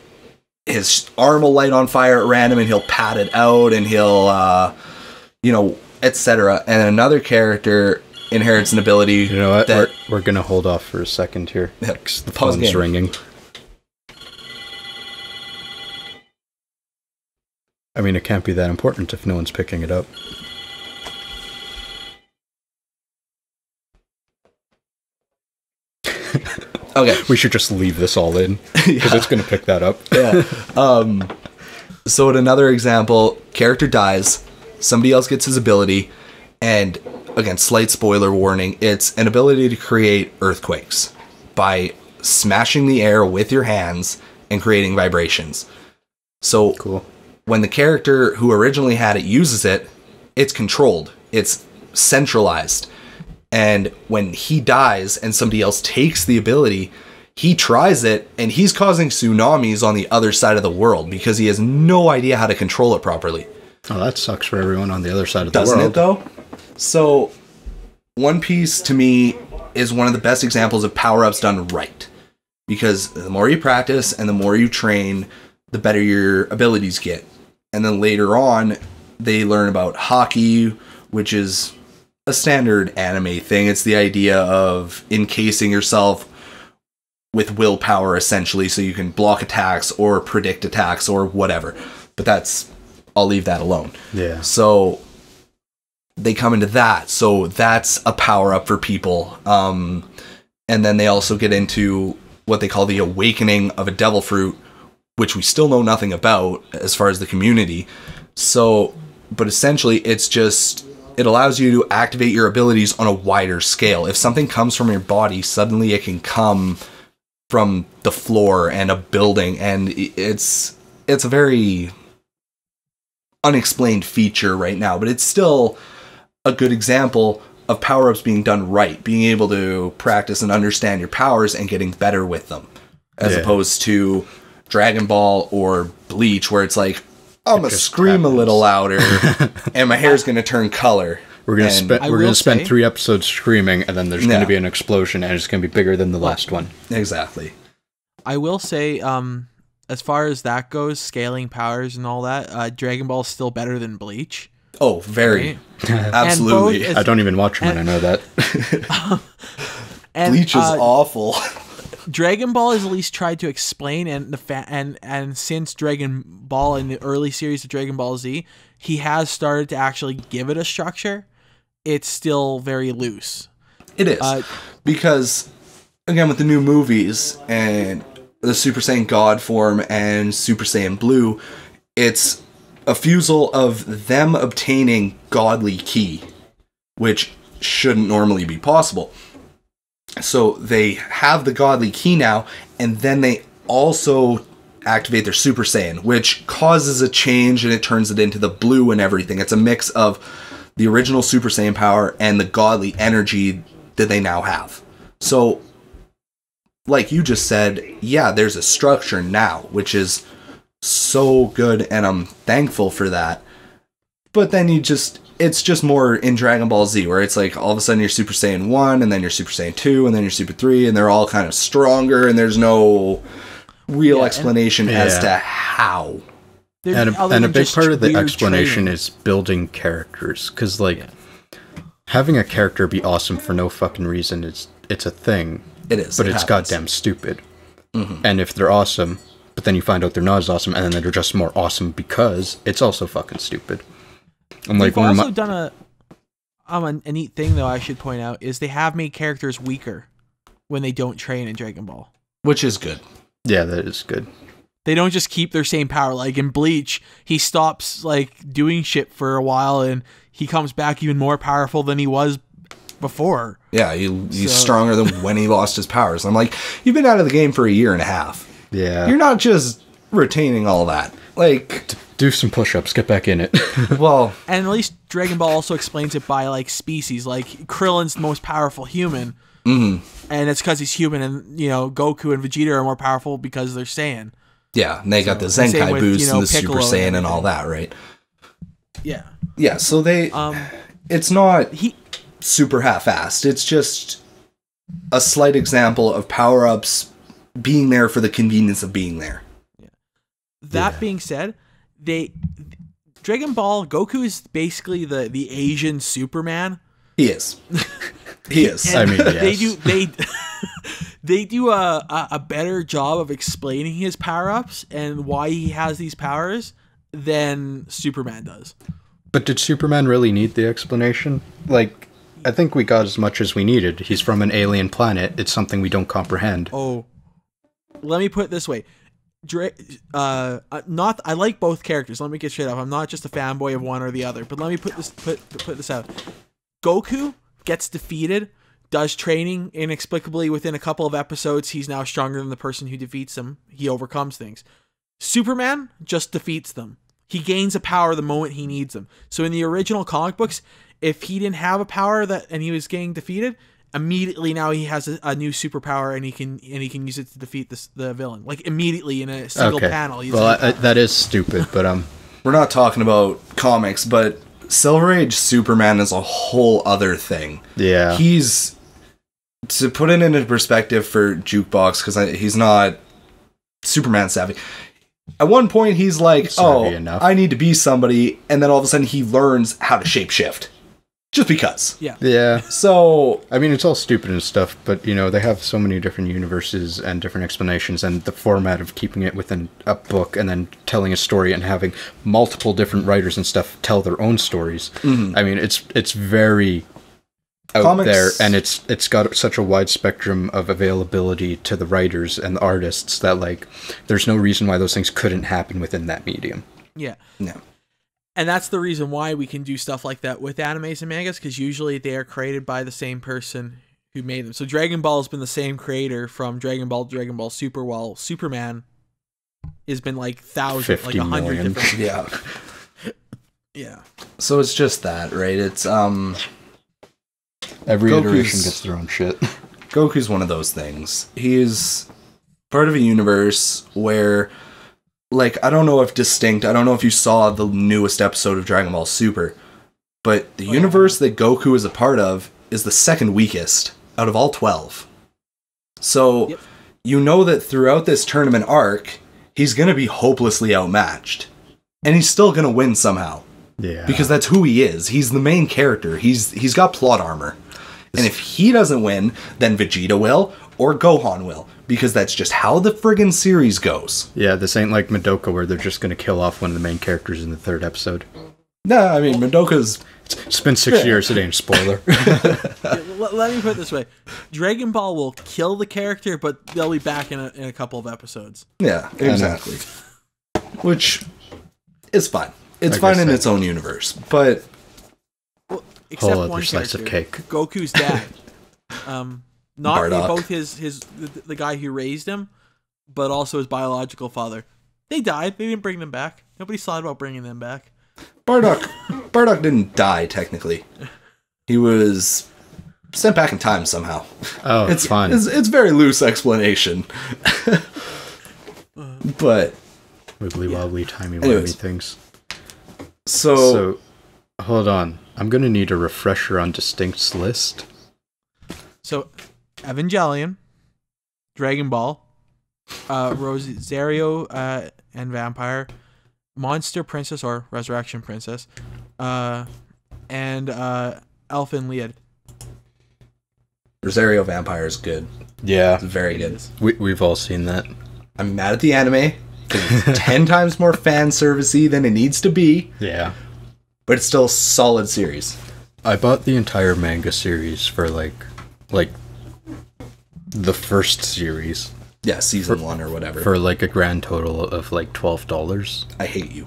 his arm will light on fire at random, and he'll pat it out, and he'll, etc. And another character inherits an ability. You know what? We're going to hold off for a second here. Yeah, the phone's ringing. I mean, it can't be that important if no one's picking it up. Okay. We should just leave this all in, because it's going to pick that up. Yeah. So, at another example, character dies, somebody else gets his ability, and, again, slight spoiler warning, it's an ability to create earthquakes by smashing the air with your hands and creating vibrations. So, cool. When the character who originally had it uses it, it's controlled. It's centralized. And when he dies and somebody else takes the ability, he tries it, and he's causing tsunamis on the other side of the world because he has no idea how to control it properly. Oh, that sucks for everyone on the other side of the world. Doesn't it, though? So, One Piece, to me, is one of the best examples of power-ups done right. Because the more you practice and the more you train, the better your abilities get. And then later on, they learn about haki, which is a standard anime thing. It's the idea of encasing yourself with willpower, essentially, so you can block attacks or predict attacks or whatever. But I'll leave that alone. Yeah. So they come into that. So that's a power up for people. And then they also get into what they call the awakening of a devil fruit, which we still know nothing about as far as the community. So, but essentially it allows you to activate your abilities on a wider scale. If something comes from your body, suddenly it can come from the floor and a building, and it's a very unexplained feature right now, but it's still a good example of power-ups being done right, being able to practice and understand your powers and getting better with them, as opposed to Dragon Ball or Bleach, where it's like, I'm gonna scream a little louder, and my hair's gonna turn color. We're gonna spend 3 episodes screaming, and then there's gonna be an explosion, and it's gonna be bigger than the last one. Exactly. I will say, as far as that goes, scaling powers and all that, Dragon Ball is still better than Bleach. Oh, very. Right? Absolutely. I don't even watch them, and I know that. Bleach is awful. Dragon Ball has at least tried to explain, and since Dragon Ball in the early series of Dragon Ball Z, he has started to actually give it a structure. It's still very loose. It is. Because, again, with the new movies and the Super Saiyan God form and Super Saiyan Blue, it's a fusel of them obtaining godly ki, which shouldn't normally be possible. So they have the godly ki now, and then they also activate their Super Saiyan, which causes a change and it turns it into the blue and everything. It's a mix of the original Super Saiyan power and the godly energy that they now have. So, like you just said, yeah, there's a structure now, which is so good, and I'm thankful for that. But then it's just more in Dragon Ball Z, where it's like all of a sudden you're Super Saiyan 1, and then you're Super Saiyan 2, and then you're Super 3, and they're all kind of stronger, and there's no real explanation as to how. And a big part of the explanation is building characters, because like having a character be awesome for no fucking reason, it's a thing. It is, but it's goddamn stupid. And if they're awesome, but then you find out they're not as awesome, and then they're just more awesome because it's also fucking stupid. I'm like, they've also done a neat thing, though, I should point out, is they have made characters weaker when they don't train in Dragon Ball. Which is good. Yeah, that is good. They don't just keep their same power. Like in Bleach, he stops like doing shit for a while, and he comes back even more powerful than he was before. Yeah, he's stronger than when he lost his powers. I'm like, you've been out of the game for a year and a half. Yeah. You're not just retaining all that. Like, do some push-ups, get back in it. Well, and at least Dragon Ball also explains it by like species. Like Krillin's the most powerful human, and it's because he's human. And you know, Goku and Vegeta are more powerful because they're Saiyan. Yeah, and they got the Zenkai boost and the Super Saiyan and all that, right? Yeah. Yeah, so they... it's not super half-assed. It's just a slight example of power-ups being there for the convenience of being there. Yeah. That being said, Dragon Ball, Goku is basically the Asian Superman. He is. He is. I mean, yes. They do a better job of explaining his power-ups and why he has these powers than Superman does. But did Superman really need the explanation? Like, I think we got as much as we needed. He's from an alien planet. It's something we don't comprehend. Oh, let me put it this way. I like both characters. Let me get straight up. I'm not just a fanboy of one or the other. But let me put this out. Goku gets defeated, does training inexplicably within a couple of episodes. He's now stronger than the person who defeats him. He overcomes things. Superman just defeats them. He gains a power the moment he needs them. So in the original comic books, if he didn't have a power and he was getting defeated, immediately now he has a new superpower and he can use it to defeat the villain. Like immediately in a single panel. That is stupid, but we're not talking about comics, but Silver Age Superman is a whole other thing. Yeah. He's, to put it into perspective for Jukebox, because he's not Superman savvy. At one point, he's like, I need to be somebody, and then all of a sudden he learns how to shapeshift. Just because. Yeah. Yeah. So, I mean, it's all stupid and stuff, but, you know, they have so many different universes and different explanations, and the format of keeping it within a book and then telling a story and having multiple different writers and stuff tell their own stories. I mean, it's very out there, and it's got such a wide spectrum of availability to the writers and the artists that, like, there's no reason why those things couldn't happen within that medium. Yeah. No. And that's the reason why we can do stuff like that with animes and mangas, because usually they are created by the same person who made them. So Dragon Ball has been the same creator from Dragon Ball to Dragon Ball Super, while Superman has been like 1,000, like 100 different. Yeah. Yeah. So it's just that, right? It's every iteration gets their own shit. Goku's one of those things. He's part of a universe where, like, I don't know if you saw the newest episode of Dragon Ball Super, but the universe that Goku is a part of is the second weakest out of all 12. So, you know that throughout this tournament arc, he's going to be hopelessly outmatched. And he's still going to win somehow. Yeah. Because that's who he is. He's the main character. He's got plot armor. And if he doesn't win, then Vegeta will, or Gohan will. Because that's just how the friggin' series goes. Yeah, this ain't like Madoka where they're just going to kill off one of the main characters in the third episode. No, I mean, Madoka's... It's been 6 years, it ain't a spoiler. Let me put it this way. Dragon Ball will kill the character, but they'll be back in a couple of episodes. Yeah, exactly. Which is fine. It's fine in its own universe, but... Well, except whole one other slice character, of cake. Goku's dad. Not Bardock. both the guy who raised him, but also his biological father. They died. They didn't bring them back. Nobody's thought about bringing them back. Bardock didn't die, technically. He was sent back in time somehow. Oh, it's fine. It's very loose explanation. But Wibbly wobbly, timey wimey Anyways. things. so Hold on. I'm gonna need a refresher on Distinct's list. So, Evangelion, Dragon Ball, Rosario and Vampire, Monster Princess or Resurrection Princess, and Elf and Lied. Rosario Vampire is good. Yeah, It's very good. we've all seen that. I'm mad at the anime. 'Cause it's 10 times more fan servicey than it needs to be, Yeah. but it's still a solid series. I bought the entire manga series for like the first series Yeah, season 1 or whatever. for like a grand total of like $12 I hate you.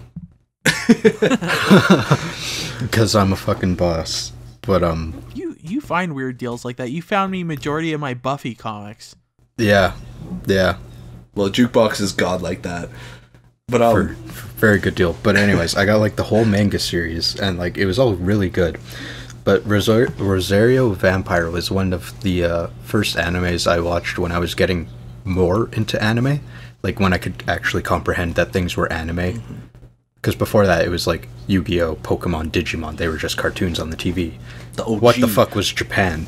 because I'm a fucking boss. But You find weird deals like that. You found me majority of my Buffy comics. yeah. Well, Jukebox is god like that. But For very good deal. But anyways, I got like the whole manga series and like it was all really good. But Rosario Vampire was one of the first animes I watched when I was getting more into anime, like when I could actually comprehend that things were anime. Because before that, it was like Yu-Gi-Oh, Pokemon, Digimon. They were just cartoons on the TV. the OG. What the fuck was Japan?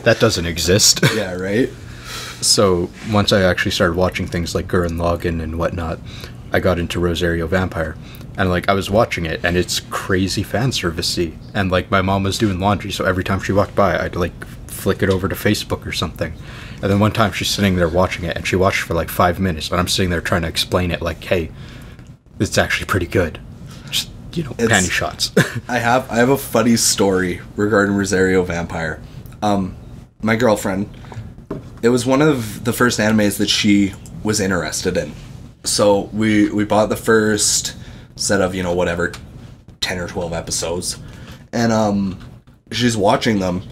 That doesn't exist. Yeah, right? So once I actually started watching things like Gurren Lagann and whatnot, I got into Rosario Vampire. And like I was watching it and it's crazy fan servicey. And like my mom was doing laundry, so every time she walked by I'd like flick it over to Facebook or something. And then one time she's sitting there watching it and she watched for like 5 minutes and I'm sitting there trying to explain it like, hey, it's actually pretty good. Just, panty shots. I have a funny story regarding Rosario Vampire. My girlfriend, it was one of the first animes that she was interested in. So we bought the first set of, 10 or 12 episodes. And she's watching them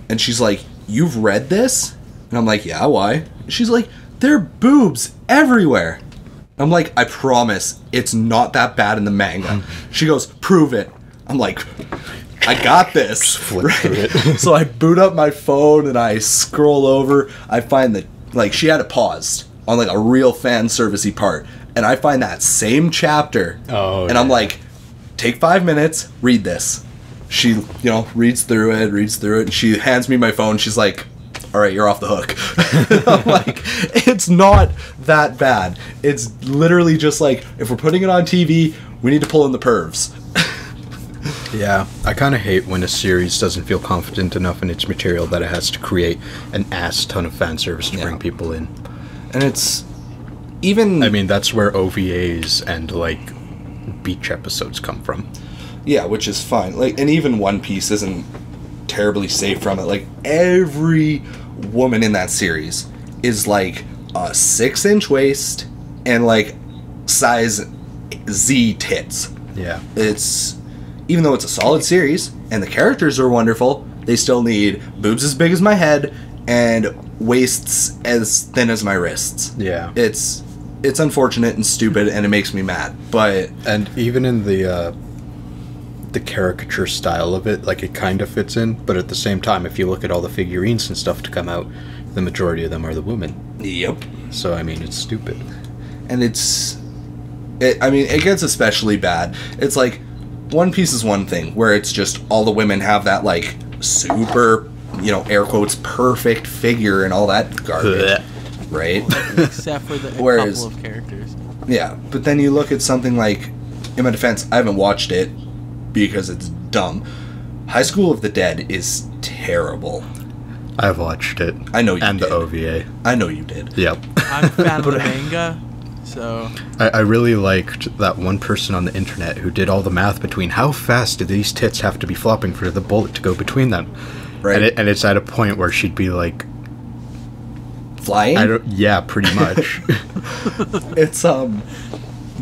and she's like, "You've read this?" And I'm like, "Yeah, why?" She's like, "There are boobs everywhere." I'm like, "I promise, it's not that bad in the manga." She goes, "Prove it." I'm like, "I got this." Flip through it. So I boot up my phone and I scroll over. I find that, like, she had it paused on, like, a real fan servicey part. And I find that same chapter. Oh, and I'm yeah. like, "Take 5 minutes, read this." She, reads through it, and she hands me my phone. She's like, "All right, you're off the hook." I'm like, it's not that bad. It's literally just like, if we're putting it on TV, we need to pull in the pervs. Yeah, I kind of hate when a series doesn't feel confident enough in its material that it has to create an ass ton of fan service to Yeah. bring people in. And it's even... I mean, that's where OVAs and, like, beach episodes come from. Yeah, which is fine. Like, and even One Piece isn't terribly safe from it. Like, every woman in that series is like a 6-inch waist and like size Z tits. Yeah. It's, even though it's a solid series and the characters are wonderful, they still need boobs as big as my head and waists as thin as my wrists. Yeah. It's unfortunate and stupid and it makes me mad. But And even in the caricature style of it, like, it kind of fits in, but at the same time, if you look at all the figurines and stuff to come out, the majority of them are the women. yep. So, I mean, it's stupid. And it gets especially bad. It's like, One Piece is one thing, where it's just all the women have that, like, super, air quotes, perfect figure and all that garbage. Right? Except for a Whereas- couple of characters. Yeah, but then you look at something like, in my defense, I haven't watched it because it's dumb. High School of the Dead is terrible. I've watched it. I know you and did. the OVA. I know you did. Yep. I'm a fan of the manga, so I really liked that one person on the internet who did all the math between how fast do these tits have to be flopping for the bullet to go between them. Right? And it's at a point where she'd be like, Flying? yeah, pretty much. It's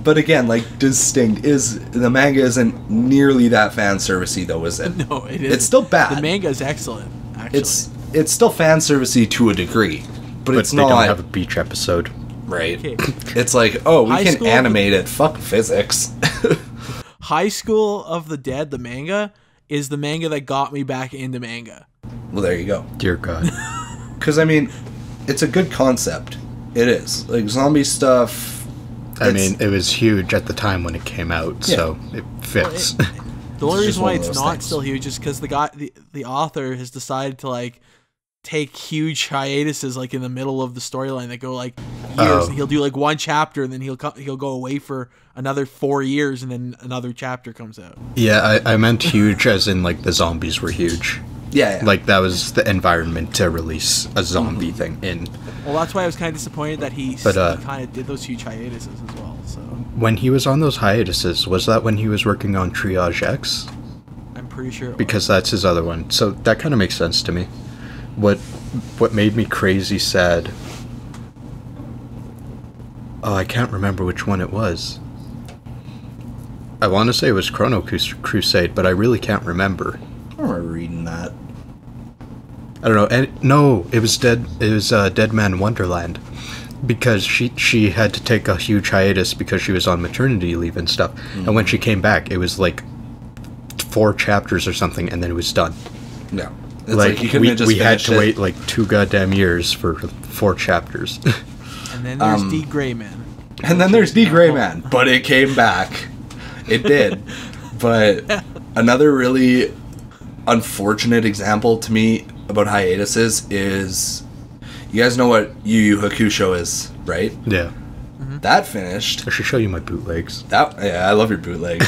but again, like, Distinct the manga isn't nearly that fan servicey though, is it? no, it is. It's still bad. The manga is excellent. Actually, it's still fan servicey to a degree, but it's they not. don't have a beach episode. Right. Okay. It's like, oh, we High can School animate it. Fuck physics. High School of the Dead, the manga, is the manga that got me back into manga. Well, there you go. Dear God. Because, I mean, it's a good concept. It is. Like, zombie stuff. I mean, it was huge at the time when it came out, so it fits. The only It's just reason why one of it's those not things. still huge is because the author has decided to like take huge hiatuses like in the middle of the storyline that go like years. Oh. He'll do like one chapter and then he'll go away for another 4 years and then another chapter comes out. Yeah, I meant huge as in, like, the zombies were huge. Yeah. Like, that was the environment to release a zombie thing in. Well, that's why I was kind of disappointed that he kind of did those huge hiatuses as well. So When he was on those hiatuses, was that when he was working on Triage X? I'm pretty sure. Because that's his other one. So that kind of makes sense to me. What made me crazy sad... Oh, I can't remember which one it was. I want to say it was Chrono Crusade, but I really can't remember. I remember reading that. I don't know. And no, it was Dead Man Wonderland, because she had to take a huge hiatus because she was on maternity leave and stuff. And when she came back, it was like 4 chapters or something, and then it was done. No. It's Like, you couldn't have just we had finished to it. wait like 2 goddamn years for 4 chapters. And then there's D. Gray Man. And then there's D. Gray Man, but it came back. It did. But another really unfortunate example to me about hiatuses is, you guys know what Yu Yu Hakusho is, right? Yeah. That finished. I should show you my bootlegs. Yeah, I love your bootleg.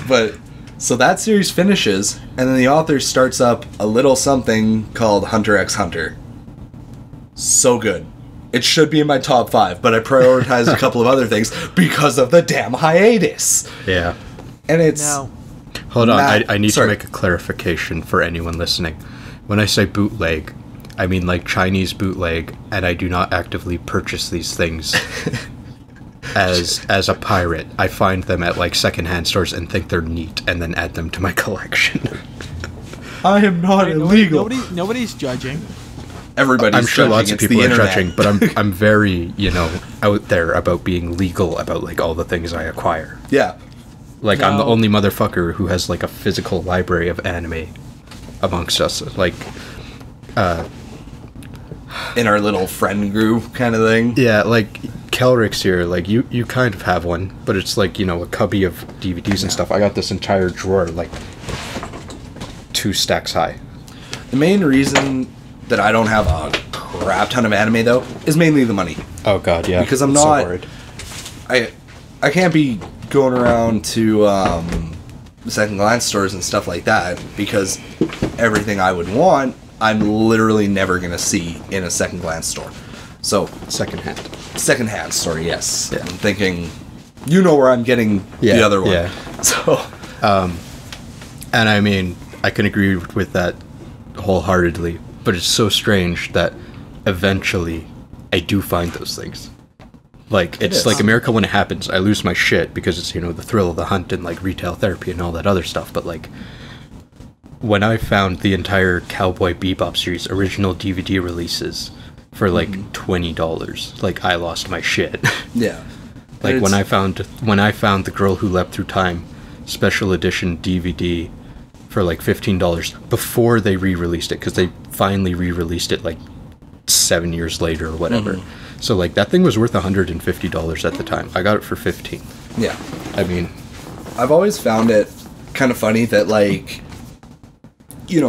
But so that series finishes, and then the author starts up a little something called Hunter x Hunter. So good. It should be in my top 5, but I prioritized a couple of other things because of the damn hiatus. Yeah. And it's Now, Hold on, Matt, I need sorry. to make a clarification for anyone listening. When I say bootleg, I mean like Chinese bootleg, and I do not actively purchase these things as a pirate. I find them at like secondhand stores and think they're neat, and then add them to my collection. I am not illegal. Nobody's judging. Everybody's I'm sure judging. lots of It's people the are internet. judging, but I'm very, out there about being legal about like all the things I acquire. Yeah. Like, I'm the No. only motherfucker who has like a physical library of anime amongst us. Like, In our little friend group kind of thing. yeah, like Kelryx here, like you kind of have one, but it's like, a cubby of DVDs and stuff. I got this entire drawer like 2 stacks high. The main reason that I don't have a crap ton of anime though is mainly the money. Oh god, yeah. Because I'm It's so not- horrid. I can't be going around to second glance stores and stuff like that, because everything I would want, I'm literally never gonna see in a second glance store. So secondhand store, yes. Yeah. I'm thinking, you know where I'm getting Yeah, the other one. yeah. So And I mean, I can agree with that wholeheartedly, but it's so strange that eventually I do find those things. Like, it's is. like a miracle when it happens. I lose my shit because it's, the thrill of the hunt and like retail therapy and all that other stuff. But like, when I found the entire Cowboy Bebop series original DVD releases for like $20, like, I lost my shit. yeah. Like, It's- when I found The Girl Who Leapt Through Time special edition DVD for like $15 before they re-released it, because they finally re-released it like 7 years later or whatever. So like, that thing was worth $150 at the time. I got it for $15. Yeah. I mean, I've always found it kind of funny that, like,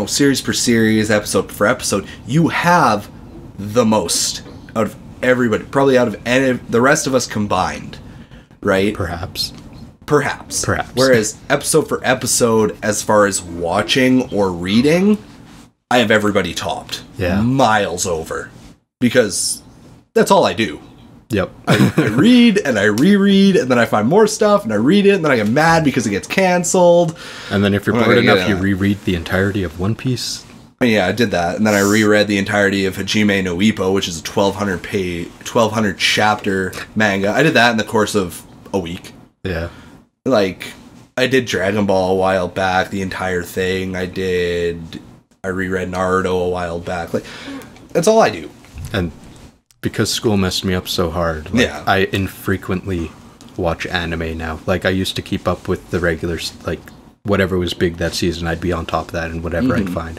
series per series, episode per episode, you have the most out of everybody, probably out of any of the rest of us combined, right? perhaps. Perhaps. Perhaps. Whereas episode for episode, as far as watching or reading, I have everybody topped. Yeah. Miles over. Because that's all I do. Yep. I read and I reread, and then I find more stuff and I read it, and then I get mad because it gets canceled. And then if you're I'm not bored gonna enough, get you it. reread the entirety of One Piece. Yeah, I did that, and then I reread the entirety of Hajime no Ippo, which is a 1200 chapter manga. I did that in the course of a week. Yeah. Like, I did Dragon Ball a while back, the entire thing. I did I reread Naruto a while back. Like, that's all I do. And because school messed me up so hard, like, Yeah. I infrequently watch anime now. Like, I used to keep up with the regulars, like, whatever was big that season, I'd be on top of that and whatever I'd find.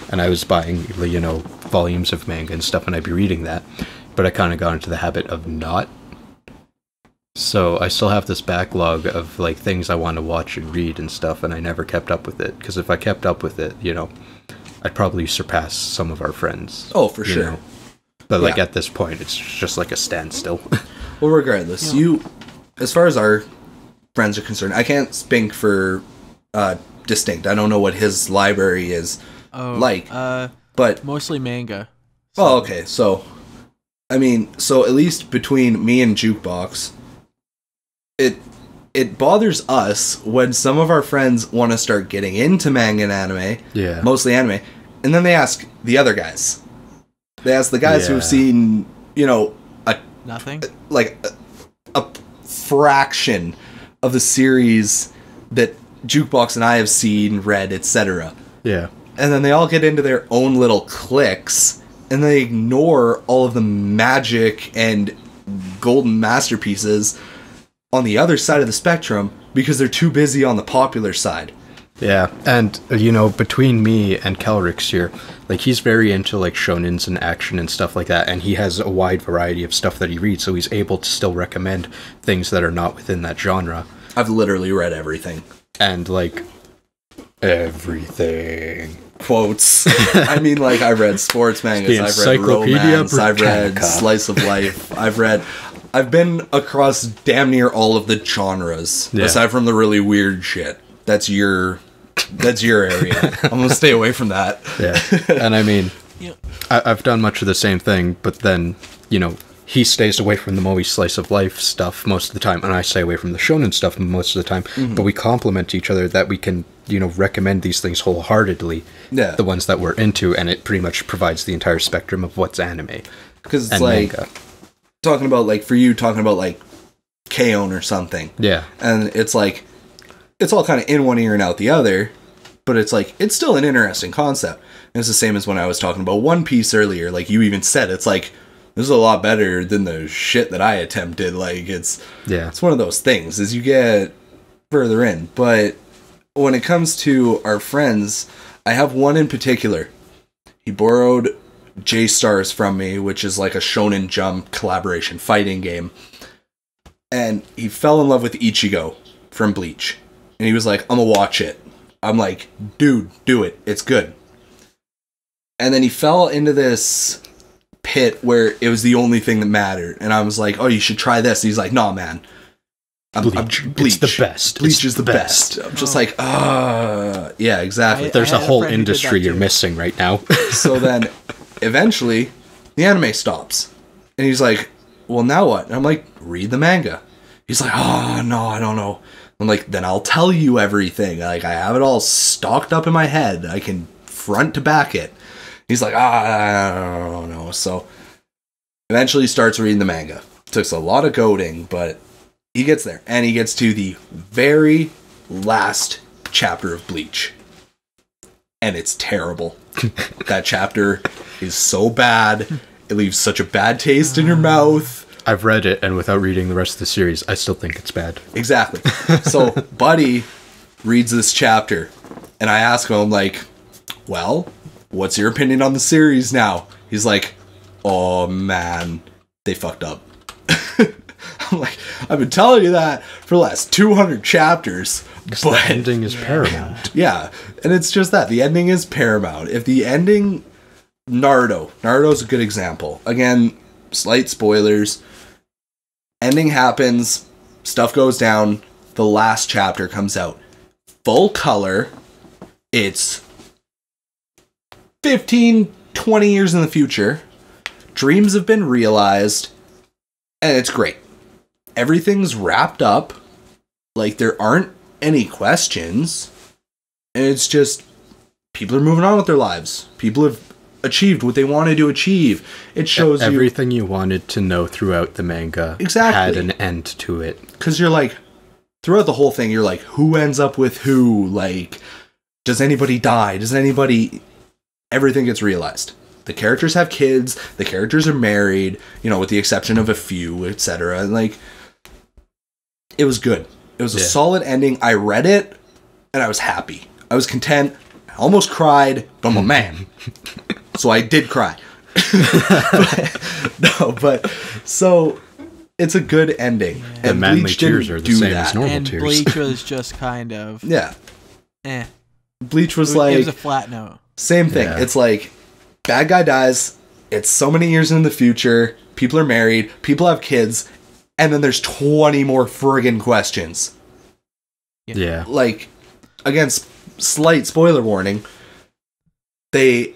And I was buying, you know, volumes of manga and stuff, and I'd be reading that. But I kind of got into the habit of not. So I still have this backlog of, like, things I want to watch and read and stuff, and I never kept up with it. Because if I kept up with it, you know, I'd probably surpass some of our friends. Oh, for you sure. know? But, like, Yeah. at this point, it's just like a standstill. Well, regardless, you, as far as our friends are concerned, I can't speak for Distinct. I don't know what his library is like, but mostly manga. oh, okay. So, I mean, so at least between me and Jukebox, it bothers us when some of our friends want to start getting into manga and anime, Yeah. mostly anime, and then they ask the other guys. They ask the guys who've Yeah. seen, you know, Nothing. like a fraction of the series that Jukebox and I have seen, read, etc. Yeah. And then they all get into their own little cliques, and they ignore all of the magic and golden masterpieces on the other side of the spectrum because they're too busy on the popular side. Yeah, and, you know, between me and Kelryx here, like, he's very into, like, shonens and action and stuff like that, and he has a wide variety of stuff that he reads, so he's able to still recommend things that are not within that genre. I've literally read everything. And, like, everything. Quotes. I mean, like, I've read sports mangas, The I've read Encyclopedia romance, I've read Britannica. slice of life, I've been across damn near all of the genres, Yeah. aside from the really weird shit. That's your area. I'm gonna stay away from that. Yeah, and I mean, Yeah. I've done much of the same thing, but then, you know, he stays away from the moe slice of life stuff most of the time, and I stay away from the shonen stuff most of the time. But we complement each other, that we can, you know, recommend these things wholeheartedly. Yeah. The ones that we're into, and it pretty much provides the entire spectrum of what's anime Because it's and like manga. talking about like K-On! Or something. Yeah, And it's like, it's all kind of in one ear and out the other, but it's like, it's still an interesting concept. And it's the same as when I was talking about One Piece earlier. Like you even said, it's like, this is a lot better than the shit that I attempted. Like it's one of those things as you get further in. But when it comes to our friends, I have one in particular. He borrowed J-Stars from me, which is like a Shonen Jump collaboration fighting game. And he fell in love with Ichigo from Bleach. And he was like, I'm gonna watch it. I'm like, dude, do it. It's good. And then he fell into this pit where it was the only thing that mattered. And I was like, oh, you should try this. And he's like, no, man. Bleach. It's the best. Bleach It's is the the best. I'm just like, yeah, exactly. there's I a had a whole friend who did industry that you're too. missing right now. So then, eventually, the anime stops. And he's like, well, now what? And I'm like, read the manga. He's like, oh, no, I don't know. I'm like, then I'll tell you everything. Like, I have it all stocked up in my head. I can front to back it. He's like, I don't know. So, eventually starts reading the manga. Took a lot of goading, but he gets there. And he gets to the very last chapter of Bleach. And it's terrible. That chapter is so bad. It leaves such a bad taste in your mouth. I've read it, and without reading the rest of the series, I still think it's bad. Exactly. So, Buddy reads this chapter, and I ask him, I'm like, well, what's your opinion on the series now? He's like, oh man, they fucked up. I'm like, I've been telling you that for the last 200 chapters. The ending is paramount. Yeah, and it's just that. The ending is paramount. If the ending... Naruto's a good example. Again, slight spoilers. Ending happens, stuff goes down, the last chapter comes out. Full color. It's 15, 20 years in the future. Dreams have been realized, and it's great. Everything's wrapped up. Like, there aren't any questions. And it's just, people are moving on with their lives. People have achieved what they wanted to achieve. It shows everything you wanted to know throughout the manga had an end to it. Because you're like, throughout the whole thing, you're like, who ends up with who? Like, does anybody die? Does anybody... everything gets realized. The characters have kids, the characters are married, with the exception of a few, etc. And like, it was good. It was a solid ending. I read it and I was happy. I was content. I almost cried, but I'm a man. So I did cry. So it's a good ending. Yeah. And the manly Bleach tears didn't are the do same that. as normal And tears. Bleach was just kind of Yeah. Bleach was like it was a flat note. same thing. Yeah. It's like bad guy dies. It's so many years in the future. People are married. People have kids. And then there's 20 more friggin' questions. Yeah. Like, against slight spoiler warning, they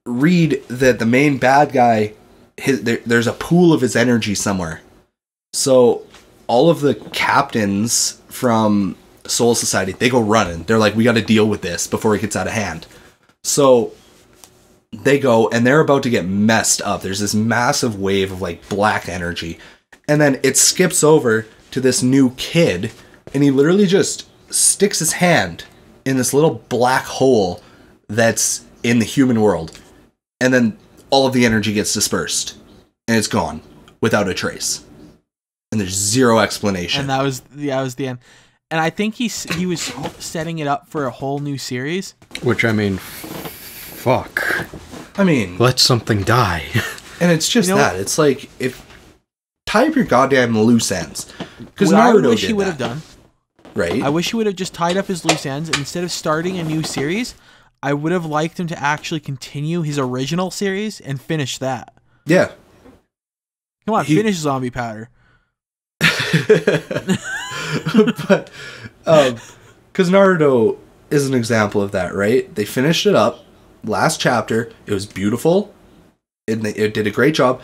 read that the main bad guy, there's a pool of his energy somewhere. So all of the captains from Soul Society, they go running. They're like, we got to deal with this before it gets out of hand. So they go and they're about to get messed up. There's this massive wave of like black energy. And then it skips over to this new kid and he literally just sticks his hand in this little black hole that's in the human world. And then all of the energy gets dispersed and it's gone without a trace. And there's zero explanation. And that was the end. And I think he was setting it up for a whole new series. Which, I mean, fuck. I mean, let something die. And it's just that. It's like, if tie up your goddamn loose ends. Because What I Naruto wish did he would that, have done. right? I wish he would have just tied up his loose ends, and instead of starting a new series, I would have liked him to actually continue his original series and finish that. Yeah. Come on, finish Zombie Powder. But because Naruto is an example of that, right? They finished it up last chapter. It was beautiful. It did a great job,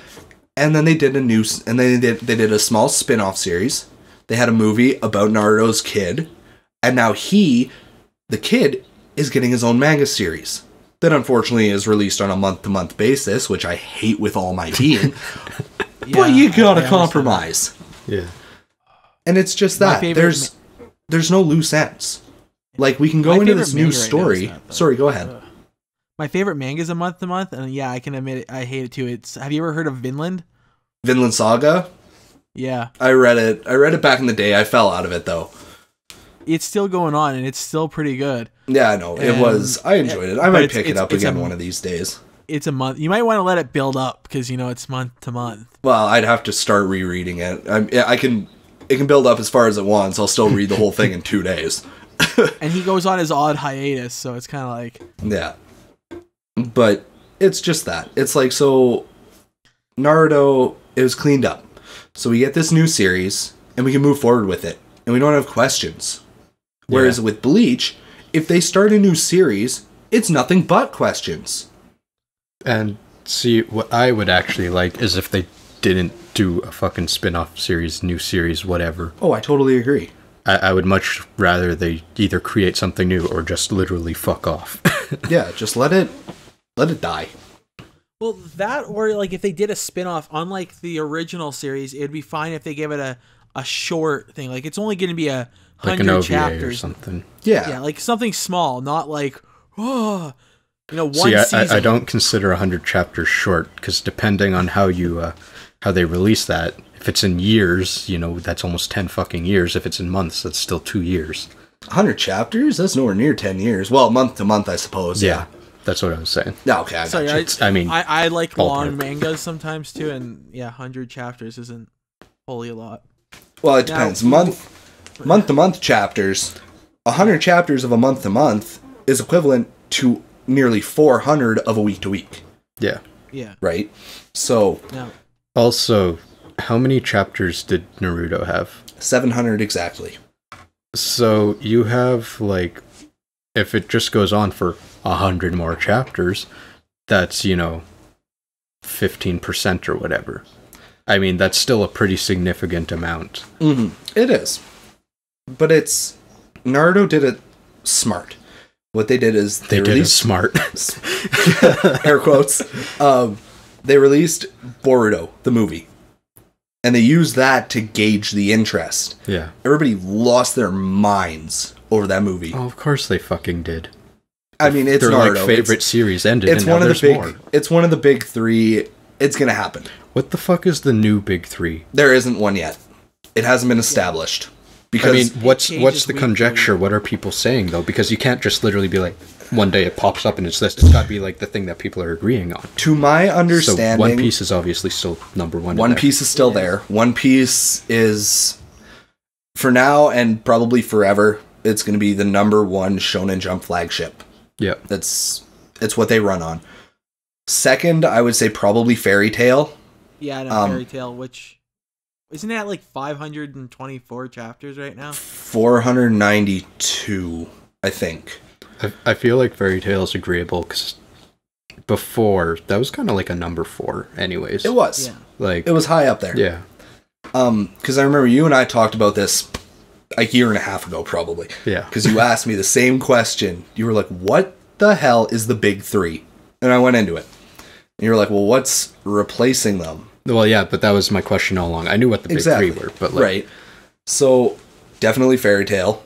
and then they did they did a small spin-off series. They had a movie about Naruto's kid, and now the kid, is getting his own manga series that unfortunately is released on a month-to-month basis, which I hate with all my being. But you gotta compromise. Yeah. And it's just that there's no loose ends. Like, we can go into this new story. Sorry, go ahead. My favorite manga is a month to month, and yeah, I can admit it, I hate it too. Have you ever heard of Vinland? Vinland Saga? Yeah. I read it back in the day. I fell out of it though. It's still going on, and it's still pretty good. Yeah, I know. It was. I enjoyed it. I might pick it up again one of these days. It's a month. You might want to let it build up because it's month to month. Well, I'd have to start rereading it. It can build up as far as it wants. I'll still read the whole thing in 2 days. And he goes on his odd hiatus, so it's kind of like... Yeah. But it's just that. It's like, so Naruto, it was cleaned up. So we get this new series, and we can move forward with it. And we don't have questions. Whereas with Bleach, if they start a new series, it's nothing but questions. And see, what I would actually like is if they didn't do a fucking spin-off series, new series, whatever. Oh, I totally agree. I would much rather they either create something new or just literally fuck off. Yeah, just let it die. Well, that, or like if they did a spin-off, unlike the original series, it'd be fine if they give it a short thing. Like, it's only going to be 100 like an OVA chapters or something. Yeah. Yeah, like something small, not like, one See, season. I don't consider 100 chapters short, because depending on how they release that, if it's in years, that's almost 10 fucking years. If it's in months, that's still 2 years. 100 chapters? That's nowhere near 10 years. Well, month to month, I suppose. Yeah. That's what I was saying. No, okay, I got you. I like ballpark. long mangas sometimes too, and 100 chapters isn't wholly a lot. Well, it depends. Month to month chapters, 100 chapters of a month to month is equivalent to nearly 400 of a week to week. Yeah. Yeah. Right? So... No. Also, how many chapters did Naruto have? 700 exactly. So you have, like, if it just goes on for 100 more chapters, that's, 15% or whatever. I mean, that's still a pretty significant amount. Mm-hmm. It is. But Naruto did it smart. What they did is they did it smart. Air quotes. They released Boruto, the movie. And they used that to gauge the interest. Yeah. Everybody lost their minds over that movie. Oh, of course they fucking did. I mean, it's Their Naruto. like favorite series ended. It's and one now of the there's big. more. It's one of the big three. It's gonna happen. What the fuck is the new big three? There isn't one yet. It hasn't been established. Because I mean, what's changes the week to conjecture? week. What are people saying though? Because you can't just literally be like, one day it pops up and it's this. It's got to be like the thing that people are agreeing on. to my understanding, So One Piece is obviously still number one. One Piece is still there. One Piece is, for now and probably forever, it's going to be the number one Shonen Jump flagship. Yeah. It's what they run on. Second, I would say probably Fairy Tail. Yeah, and Fairy Tail, which isn't that like 524 chapters right now? 492, I think. I feel like Fairy Tail is agreeable because before that was kind of like a number 4, anyways. It was. Yeah. Like It was high up there. yeah, Because I remember you and I talked about this a year and a half ago, probably. yeah. Because you asked me the same question. You were like, what the hell is the big three? And I went into it. And you were like, well, what's replacing them? Well, yeah, but that was my question all along. I knew what the big Exactly. three were, but like, Right. So, definitely Fairy Tail.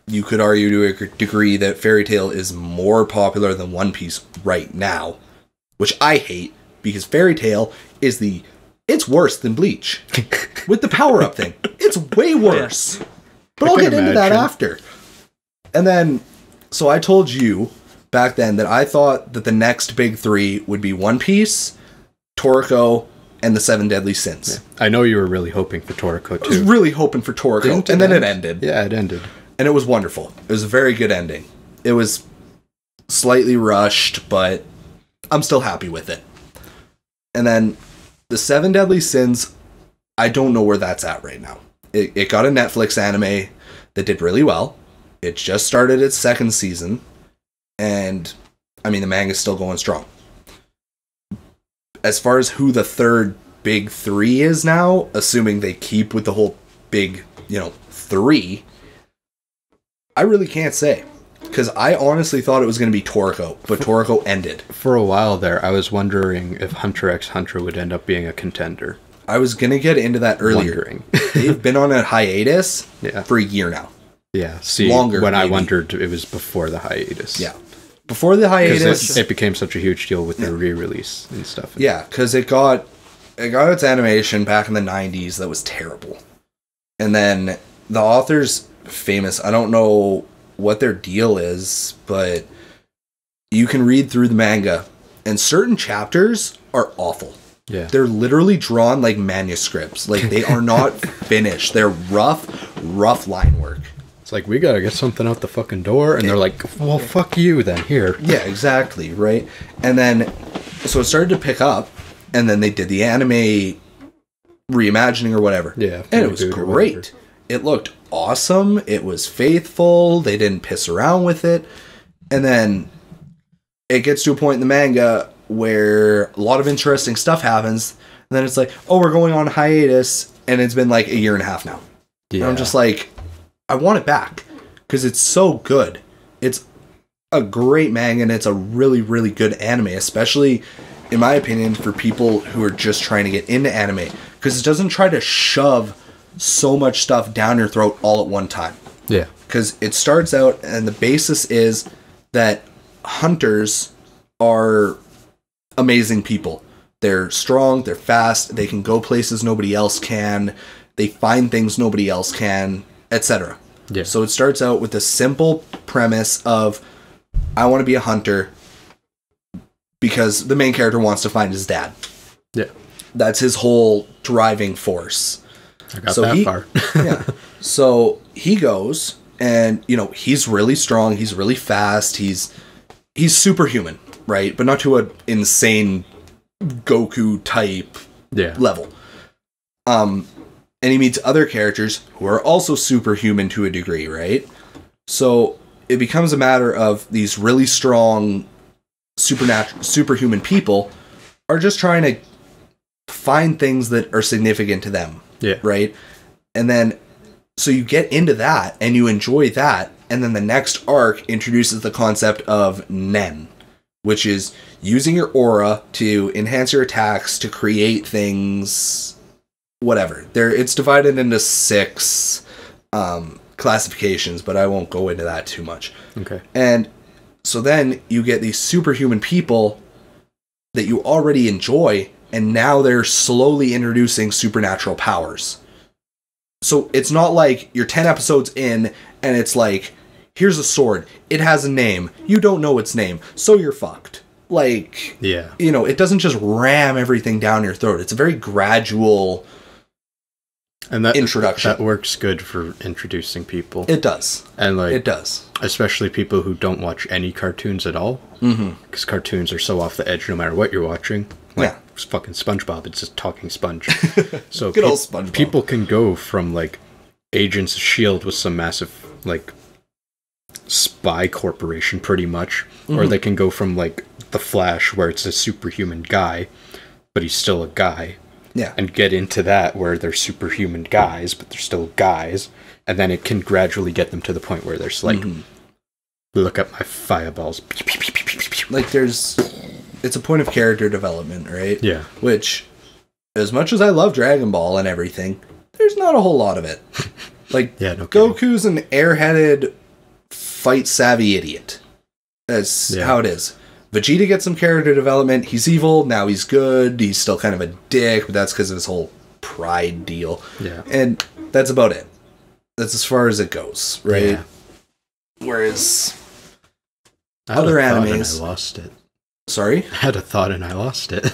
You could argue to a degree that Fairy Tail is more popular than One Piece right now, which I hate, because Fairy Tail is it's worse than Bleach. With the power-up thing. It's way worse. But I'll can get into that imagine. after. And then, so I told you back then that I thought that the next big three would be One Piece, Toriko, and the Seven Deadly Sins. I know you were really hoping for Toriko I was too. really hoping for Toriko, Didn't and then it end? ended. Yeah, it ended. And it was wonderful. It was a very good ending. It was slightly rushed, but I'm still happy with it. And then the Seven Deadly Sins, I don't know where that's at right now. It got a Netflix anime that did really well. It just started its second season. And, I mean, the manga's still going strong. As far as who the third big three is now, assuming they keep with the whole big, three, I really can't say. Because I honestly thought it was going to be Toriko, but Toriko ended. For a while there, I was wondering if Hunter x Hunter would end up being a contender. I was going to get into that earlier. Wondering. They've been on a hiatus Yeah. for a year now. Yeah, see, Longer, when I maybe. wondered, it was before the hiatus. Yeah. Before the hiatus, Because it became such a huge deal with the re-release and stuff. yeah, because it got its animation back in the 90s that was terrible. And then the author's famous. I don't know what their deal is, but you can read through the manga, and certain chapters are awful. Yeah. They're literally drawn like manuscripts. Like, they are not finished. They're rough line work. It's like, we gotta get something out the fucking door, and they're like, well, fuck you then, here. Yeah, exactly, right? And then, so it started to pick up, and then they did the anime reimagining or whatever. Yeah, And it was reboot or great. whatever. It looked awesome. It was faithful. They didn't piss around with it. And then it gets to a point in the manga where a lot of interesting stuff happens. And then it's like, oh, we're going on hiatus. And it's been like a year and a half now. Yeah. And I'm just like, I want it back. Because it's so good. It's a great manga, and it's a really, really good anime. Especially, in my opinion, for people who are just trying to get into anime. Because it doesn't try to shove so much stuff down your throat all at one time. Yeah. Because it starts out, and the basis is that hunters are amazing people. They're strong, they're fast, they can go places nobody else can, they find things nobody else can, etc. Yeah. So it starts out with the simple premise of, I want to be a hunter because the main character wants to find his dad. Yeah. That's his whole driving force. I got that far. Yeah. So he goes, and he's really strong. He's really fast. He's superhuman, right? But not to an insane Goku type Yeah. level. And he meets other characters who are also superhuman to a degree, right? So it becomes a matter of these really strong, superhuman people are just trying to find things that are significant to them. Yeah. Right? And then, so you get into that, and you enjoy that, and then the next arc introduces the concept of Nen, which is using your aura to enhance your attacks, to create things, whatever. It's divided into 6 classifications, but I won't go into that too much. Okay. And So then you get these superhuman people that you already enjoy, and now they're slowly introducing supernatural powers. So it's not like you're 10 episodes in and it's like, here's a sword, it has a name, you don't know its name, so you're fucked. Like, yeah, you know, it doesn't just ram everything down your throat. It's a very gradual and that introduction. That works good for introducing people. It does. And like, it does. Especially people who don't watch any cartoons at all. Because cartoons are so off the edge no matter what you're watching. Like, Yeah. fucking SpongeBob, it's just talking sponge. So Good old SpongeBob. People can go from like Agents of S.H.I.E.L.D. with some massive like spy corporation pretty much, or they can go from like The Flash where it's a superhuman guy, but he's still a guy. Yeah. And get into that where they're superhuman guys, but they're still guys. And then it can gradually get them to the point where there's like, look at my fireballs. Like it's a point of character development, right? Yeah. Which, as much as I love Dragon Ball and everything, there's not a whole lot of it. Like, yeah, no kidding. Goku's an airheaded, fight-savvy idiot. That's how it is. Vegeta gets some character development. He's evil, now he's good. He's still kind of a dick, but that's because of his whole pride deal. Yeah. And that's about it. That's as far as it goes, right? Yeah. Whereas I had other a thought animes... and I lost it. Sorry? I had a thought and I lost it.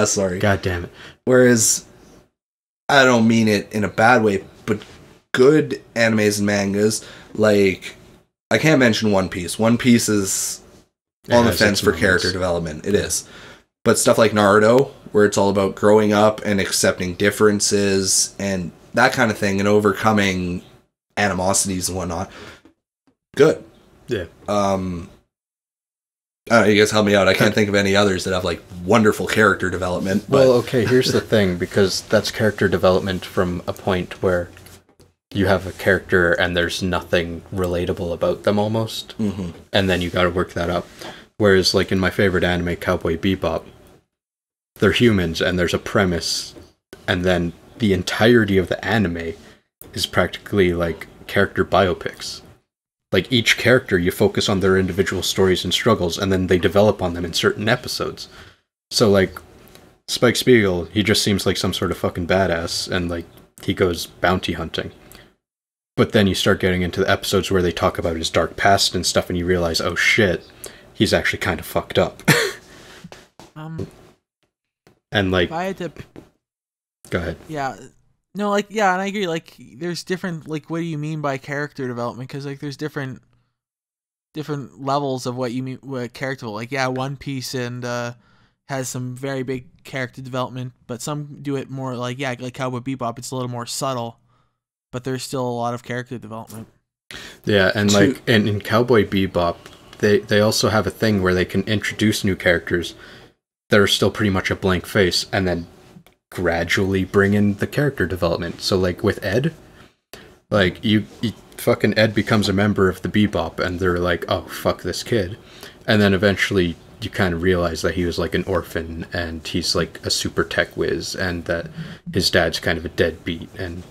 Sorry. God damn it. Whereas, I don't mean it in a bad way, but good animes and mangas, like, I can't mention One Piece. One Piece is on the fence for character development. It is. But stuff like Naruto, where it's all about growing up and accepting differences and that kind of thing and overcoming animosities and whatnot, good. Yeah. You guys help me out. I can't think of any others that have like wonderful character development. But... Well, okay, here's the thing, because that's character development from a point where you have a character and there's nothing relatable about them almost, and then you got to work that up. Whereas, like in my favorite anime, Cowboy Bebop, they're humans and there's a premise, and then the entirety of the anime is practically like character biopics. Like each character, you focus on their individual stories and struggles, and then they develop on them in certain episodes. So like Spike Spiegel, he just seems like some sort of fucking badass, and like he goes bounty hunting. But then you start getting into the episodes where they talk about his dark past and stuff, and you realize, oh shit, he's actually kind of fucked up. And like, if I had to, go ahead. yeah, no, like, yeah, and I agree. Like, there's different, like, what do you mean by character development? Because like, there's different levels of what you mean with character. Like, yeah, One Piece and has some very big character development, but some do it more like, yeah, like Cowboy Bebop. It's a little more subtle, but there's still a lot of character development. Yeah, and like in Cowboy Bebop, they also have a thing where they can introduce new characters that are still pretty much a blank face, and then gradually bring in the character development. So like with Ed, like you fucking Ed becomes a member of the Bebop, and they're like, oh fuck this kid, and then eventually you kind of realize that he was like an orphan, and he's like a super tech whiz, and that his dad's kind of a deadbeat, and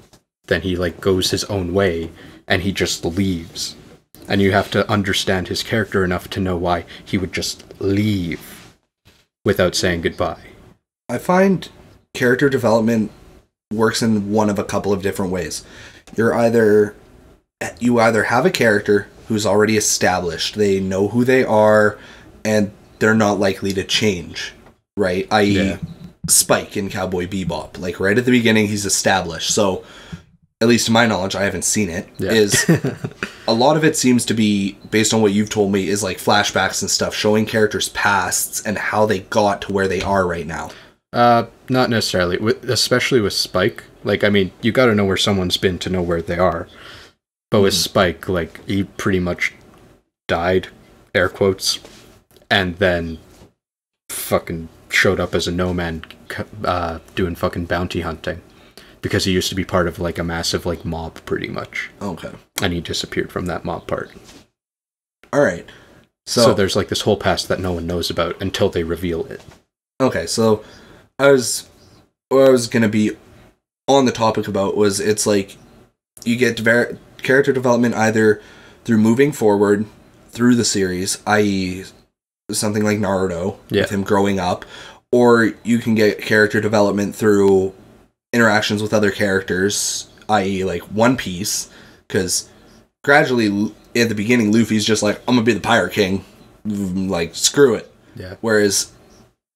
then he like goes his own way and he just leaves, and you have to understand his character enough to know why he would just leave without saying goodbye. I find character development works in one of a couple of different ways. You either have a character who's already established, they know who they are, and they're not likely to change, right? I.e., Spike in Cowboy Bebop. Like, right at the beginning, he's established. So, at least to my knowledge, I haven't seen it, is a lot of it seems to be, based on what you've told me, is like flashbacks and stuff, showing characters' pasts and how they got to where they are right now. Not necessarily, especially with Spike. Like, I mean, you gotta know where someone's been to know where they are. But with Spike, like, he pretty much died, air quotes, and then fucking showed up as a no-man doing fucking bounty hunting. Because he used to be part of, like, a massive, like, mob, pretty much. Okay. And he disappeared from that mob part. Alright. So there's, like, this whole past that no one knows about until they reveal it. Okay, so what I was going to be on the topic about was, it's like, you get character development either through moving forward, through the series, i.e. something like Naruto, Yeah. with him growing up, or you can get character development through interactions with other characters, i.e. like One Piece, because gradually at the beginning Luffy's just like, I'm gonna be the Pirate King, like screw it. Yeah. Whereas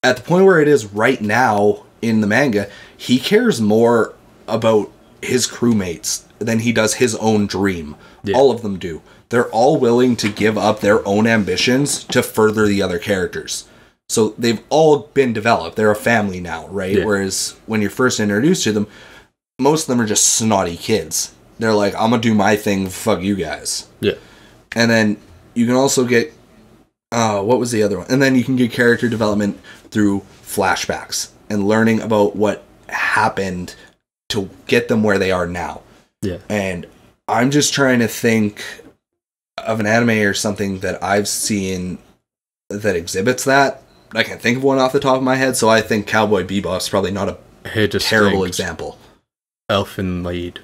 at the point where it is right now in the manga, he cares more about his crewmates than he does his own dream. Yeah. All of them do. They're all willing to give up their own ambitions to further the other characters. So they've all been developed. They're a family now, right? Yeah. Whereas when you're first introduced to them, most of them are just snotty kids. They're like, I'm gonna do my thing, fuck you guys. Yeah. And then you can also get, what was the other one? And then you can get character development through flashbacks and learning about what happened to get them where they are now. Yeah. And I'm just trying to think of an anime or something that I've seen that exhibits that. I can't think of one off the top of my head, so I think Cowboy Bebop's probably not a terrible example. Elfin Lied.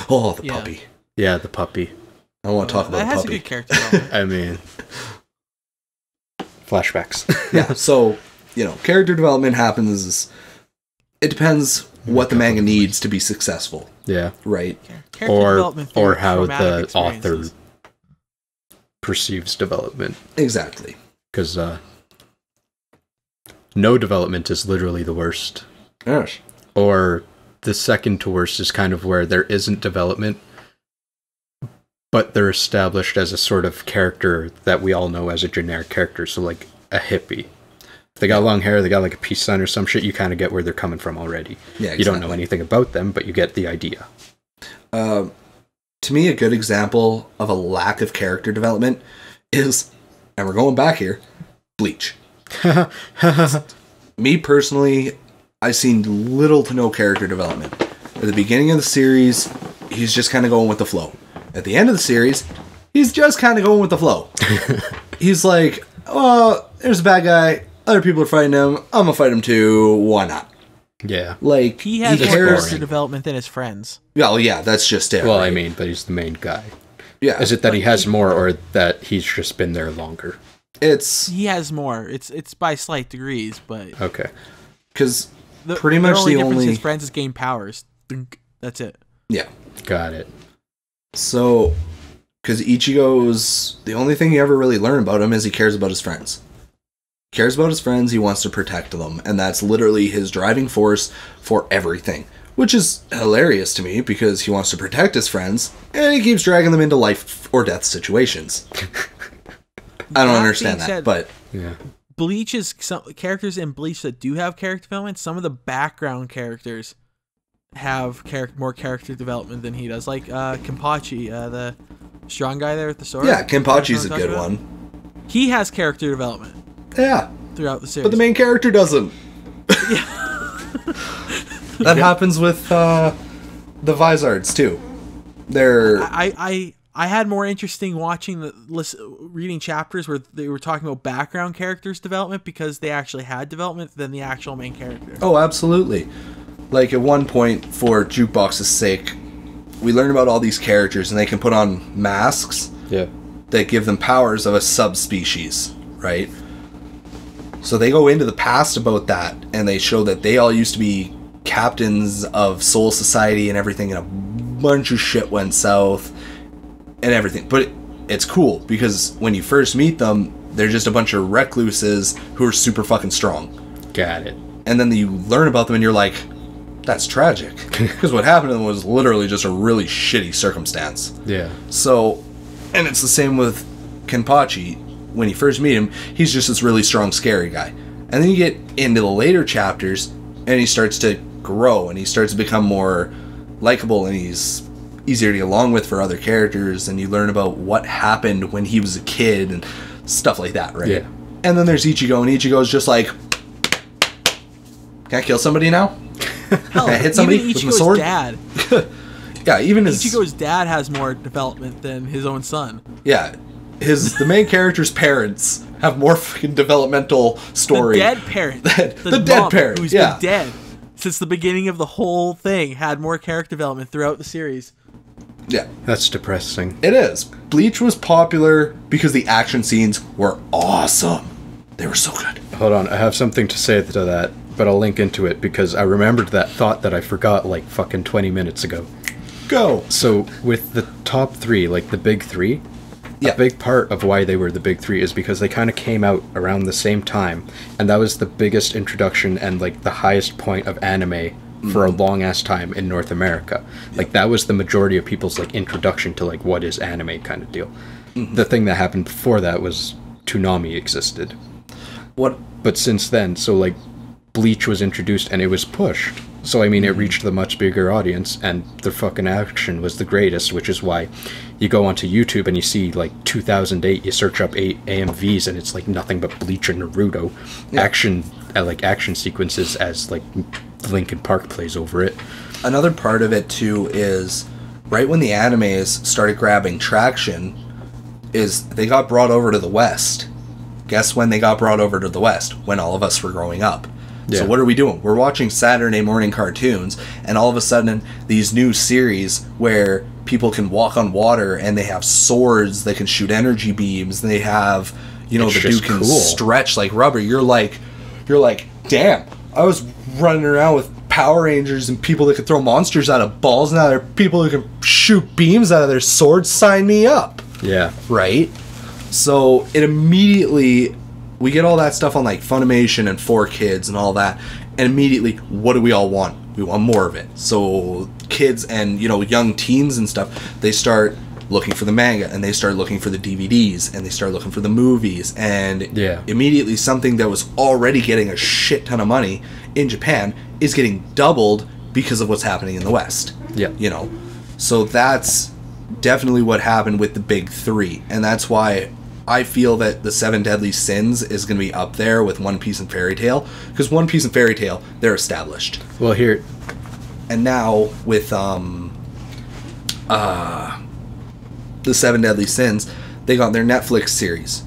Oh, the Yeah. puppy. Yeah, the puppy. I want to talk about that the has puppy. a good character development. I mean, flashbacks. Yeah, so, character development happens. It depends what the manga needs to be successful, Yeah. right? Character development through Or how traumatic the author experiences. perceives development. Exactly. Because no development is literally the worst. Yes. Or the second to worst is kind of where there isn't development, but they're established as a sort of character that we all know as a generic character. So like a hippie. If they got long hair, they got like a peace sign or some shit, you kind of get where they're coming from already. Yeah, You don't know exactly. anything about them, but you get the idea. To me, a good example of a lack of character development is, and we're going back here, Bleach. Me personally, I've seen little to no character development. At the beginning of the series, he's just kind of going with the flow. At the end of the series, he's just kind of going with the flow. He's like, oh, there's a bad guy. Other people are fighting him. I'm going to fight him too. Why not? Yeah. Like, He has more cares- character development than his friends. Well, yeah, that's just it. Well, right? I mean, but he's the main guy. Yeah. Is it that he has more or that he's just been there longer? It's He has more. It's by slight degrees, but Okay. because the, pretty much only the difference only... his friends is gain powers. Dunk. That's it. Yeah. Got it. So, because Ichigo's... The only thing you ever really learn about him is he cares about his friends. He cares about his friends, he wants to protect them, and that's literally his driving force for everything. Which is hilarious to me, because he wants to protect his friends, and he keeps dragging them into life or death situations. I don't That understand being that, said, but... Yeah. Bleach is some characters in Bleach that do have character development. Some of the background characters have more character development than he does. Like Kenpachi, the strong guy there with the sword. Yeah, Kenpachi's a Talking good about? one. He has character development Yeah, throughout the series. but the main character doesn't. That happens with the Vizards, too. They're... I had more interesting watching reading chapters where they were talking about background characters development because they actually had development than the actual main character. Oh, absolutely. Like, at one point, for Jukebox's sake, we learn about all these characters, and they can put on masks Yeah. that give them powers of a subspecies, right? So they go into the past about that, and they show that they all used to be captains of Soul Society and everything, and a bunch of shit went south, and everything. But it's cool, because when you first meet them, they're just a bunch of recluses who are super fucking strong. Got it. And then you learn about them and you're like, that's tragic. Because what happened to them was literally just a really shitty circumstance. Yeah. So, and it's the same with Kenpachi. When you first meet him, he's just this really strong, scary guy. And then you get into the later chapters, and he starts to grow, and he starts to become more likable, and he's easier to get along with for other characters, and you learn about what happened when he was a kid, and stuff like that, right? Yeah. And then there's Ichigo, and Ichigo's just like, can I kill somebody now? Hell, Can I hit somebody even with my Ichigo's sword? dad. Yeah, even his... Ichigo's dad has more development than his own son. Yeah, the main character's parents have more fucking developmental story. The dead parent. The dead mom, parent, who's yeah. been dead since the beginning of the whole thing, had more character development throughout the series. Yeah. That's depressing. It is. Bleach was popular because the action scenes were awesome. They were so good. Hold on, I have something to say to that, but I'll link into it because I remembered that thought that I forgot like fucking 20 minutes ago. Go. So, with the top three, like the big three, Yeah. a big part of why they were the big three is because they kind of came out around the same time, and that was the biggest introduction and like the highest point of anime for a long ass time in North America. Like that was the majority of people's like introduction to like what is anime kind of deal. The thing that happened before that was Toonami existed. What? But since then, so like Bleach was introduced and it was pushed. So I mean, it reached the much bigger audience, and the fucking action was the greatest, which is why you go onto YouTube and you see like 2008, you search up AMVs and it's like nothing but Bleach and Naruto action sequences as like Linkin Park plays over it. Another part of it too is right when the animes started grabbing traction is they got brought over to the West. Guess when they got brought over to the West? When all of us were growing up. Yeah. So what are we doing? We're watching Saturday morning cartoons, and all of a sudden these new series where people can walk on water and they have swords that can shoot energy beams, and they have, you know, It's the just dude can cool. stretch like rubber. You're like, damn, I was running around with Power Rangers and people that could throw monsters out of balls. Now there are people who can shoot beams out of their swords. Sign me up. Yeah. Right? So it immediately, we get all that stuff on like Funimation and 4Kids and all that, and immediately, what do we all want? We want more of it. So kids and, you know, young teens and stuff, they start looking for the manga, and they start looking for the DVDs, and they start looking for the movies, and Yeah. immediately something that was already getting a shit ton of money in Japan is getting doubled because of what's happening in the West. Yeah. You know? So that's definitely what happened with the big three, and that's why I feel that the Seven Deadly Sins is going to be up there with One Piece and Fairy Tail, because One Piece and Fairy Tail, they're established. Well, here, And now with the Seven Deadly Sins, they got their Netflix series.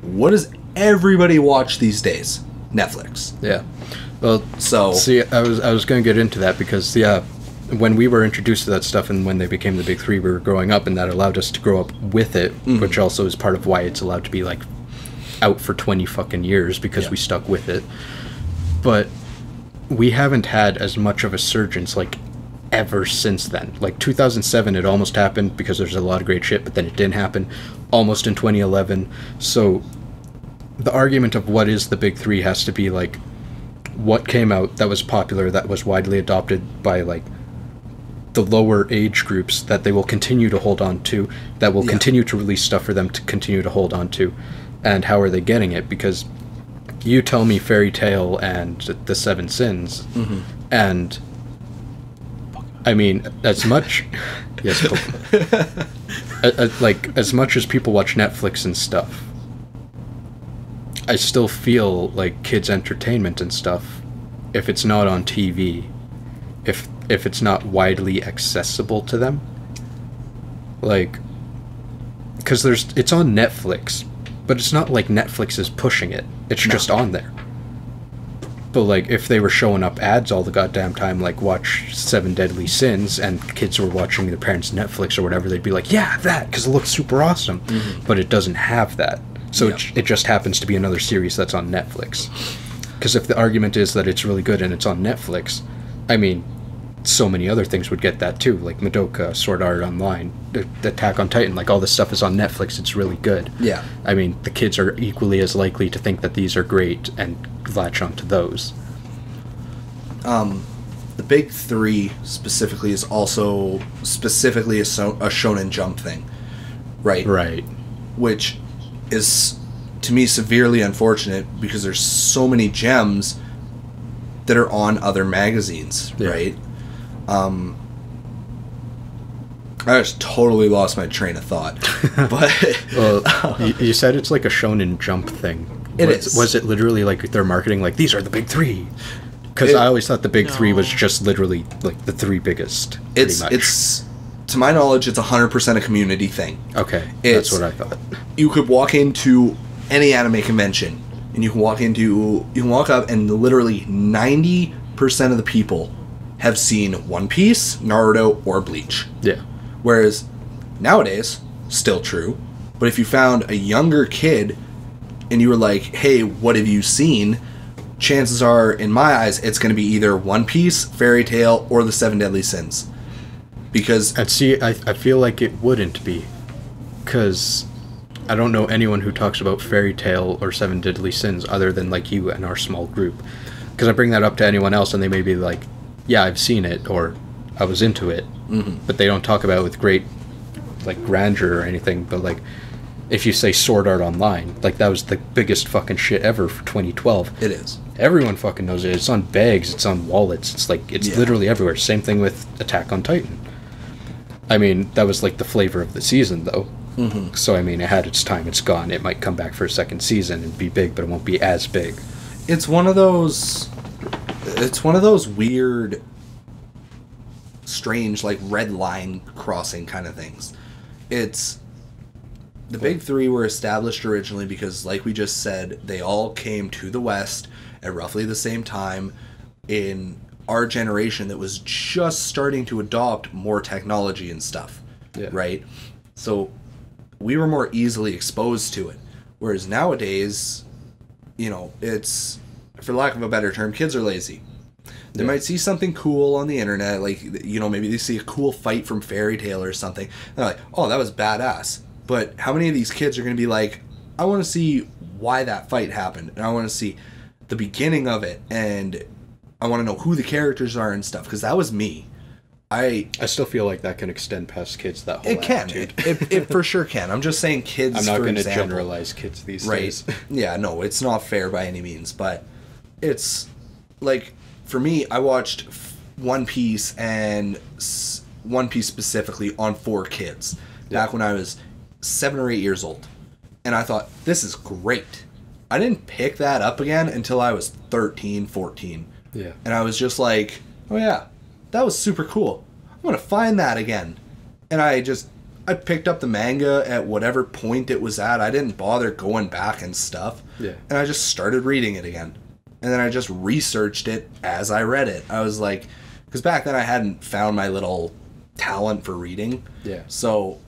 What does everybody watch these days? Netflix. yeah. Well, So see, I was going to get into that because, yeah, when we were introduced to that stuff and when they became the big three, we were growing up, and that allowed us to grow up with it, which also is part of why it's allowed to be, like, out for 20 fucking years, because we stuck with it. But we haven't had as much of a surgence, like, ever since then. Like, 2007, it almost happened because there's a lot of great shit, but then it didn't happen. Almost in 2011. So, the argument of what is the big three has to be, like, what came out that was popular, that was widely adopted by, like, the lower age groups, that they will continue to hold on to, that will continue to release stuff for them to continue to hold on to, and how are they getting it? Because you tell me Fairy Tail and the Seven Sins, and I mean, as much yes, like as much as people watch Netflix and stuff, I still feel like kids' entertainment and stuff, if it's not on TV, if it's not widely accessible to them, like, because it's on Netflix, but it's not like Netflix is pushing it. It's just on there. But, like, if they were showing up ads all the goddamn time, like, watch Seven Deadly Sins, and kids were watching their parents' Netflix or whatever, they'd be like, yeah, that, because it looks super awesome. But it doesn't have that. So it just happens to be another series that's on Netflix. Because if the argument is that it's really good and it's on Netflix, I mean, so many other things would get that too, like Madoka, Sword Art Online, Attack on Titan, like all this stuff is on Netflix, it's really good. Yeah. I mean, the kids are equally as likely to think that these are great and latch onto those. the big three specifically is also specifically a Shonen Jump thing, right? Right. Which is, to me, severely unfortunate because there's so many gems that are on other magazines, right? I just totally lost my train of thought. But well, you said it's like a Shonen Jump thing. It is. Was it literally like their marketing, like, these are the big three? Because I always thought the big three was just literally like the three biggest. It's to my knowledge, it's 100% a community thing. Okay, that's what I thought. You could walk into any anime convention, and you can walk up, and literally 90% of the people have seen One Piece, Naruto, or Bleach. Yeah. Whereas nowadays, still true, but if you found a younger kid and you were like, hey, what have you seen? Chances are, in my eyes, it's going to be either One Piece, Fairy Tail, or the Seven Deadly Sins. Because... And see, I feel like it wouldn't be. Because I don't know anyone who talks about Fairy Tail or Seven Deadly Sins other than, like, you and our small group. Because I bring that up to anyone else and they may be like, yeah, I've seen it, or I was into it. Mm-hmm. But they don't talk about it with great, like, grandeur or anything. But, like, if you say Sword Art Online, like, that was the biggest fucking shit ever for 2012. It is. Everyone fucking knows it. It's on bags, it's on wallets, it's like, it's literally everywhere. Same thing with Attack on Titan. I mean, that was like the flavor of the season, though. Mm-hmm. So, I mean, it had its time, it's gone. It might come back for a second season and be big, but it won't be as big. It's one of those weird, strange, like, red line crossing kind of things. It's... The big three were established originally because, like we just said, they all came to the West at roughly the same time in our generation that was just starting to adopt more technology and stuff, right? So we were more easily exposed to it. Whereas nowadays, you know, it's, for lack of a better term, kids are lazy. They might see something cool on the internet, like, you know, maybe they see a cool fight from Fairy Tail or something. And they're like, oh, that was badass. But how many of these kids are going to be like, I want to see why that fight happened, and I want to see the beginning of it, and I want to know who the characters are and stuff, because that was me. I still feel like that can extend past kids, that whole It can. It for sure can. I'm just saying kids, I'm not going to generalize kids these days. Yeah, no, it's not fair by any means, but it's, like, for me, I watched One Piece, and One Piece specifically, on 4Kids, back when I was 7 or 8 years old, and I thought, this is great. I didn't pick that up again until I was 13, 14. Yeah. And I was just like, oh yeah, that was super cool. I'm gonna find that again. And I picked up the manga at whatever point it was at. I didn't bother going back and stuff. Yeah. And I just started reading it again. And then I just researched it as I read it. I was like, because back then I hadn't found my little talent for reading. Yeah. So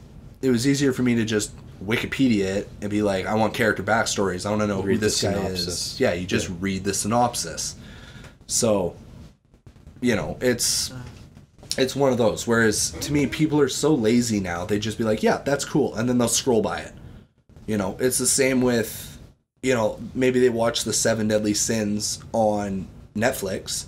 it was easier for me to just Wikipedia it and be like, I want character backstories. I want to know who this guy is. Yeah, you just read the synopsis. So, you know, it's one of those. Whereas, to me, people are so lazy now, they just be like, yeah, that's cool. And then they'll scroll by it. You know, it's the same with, you know, maybe they watch the 7 Deadly Sins on Netflix.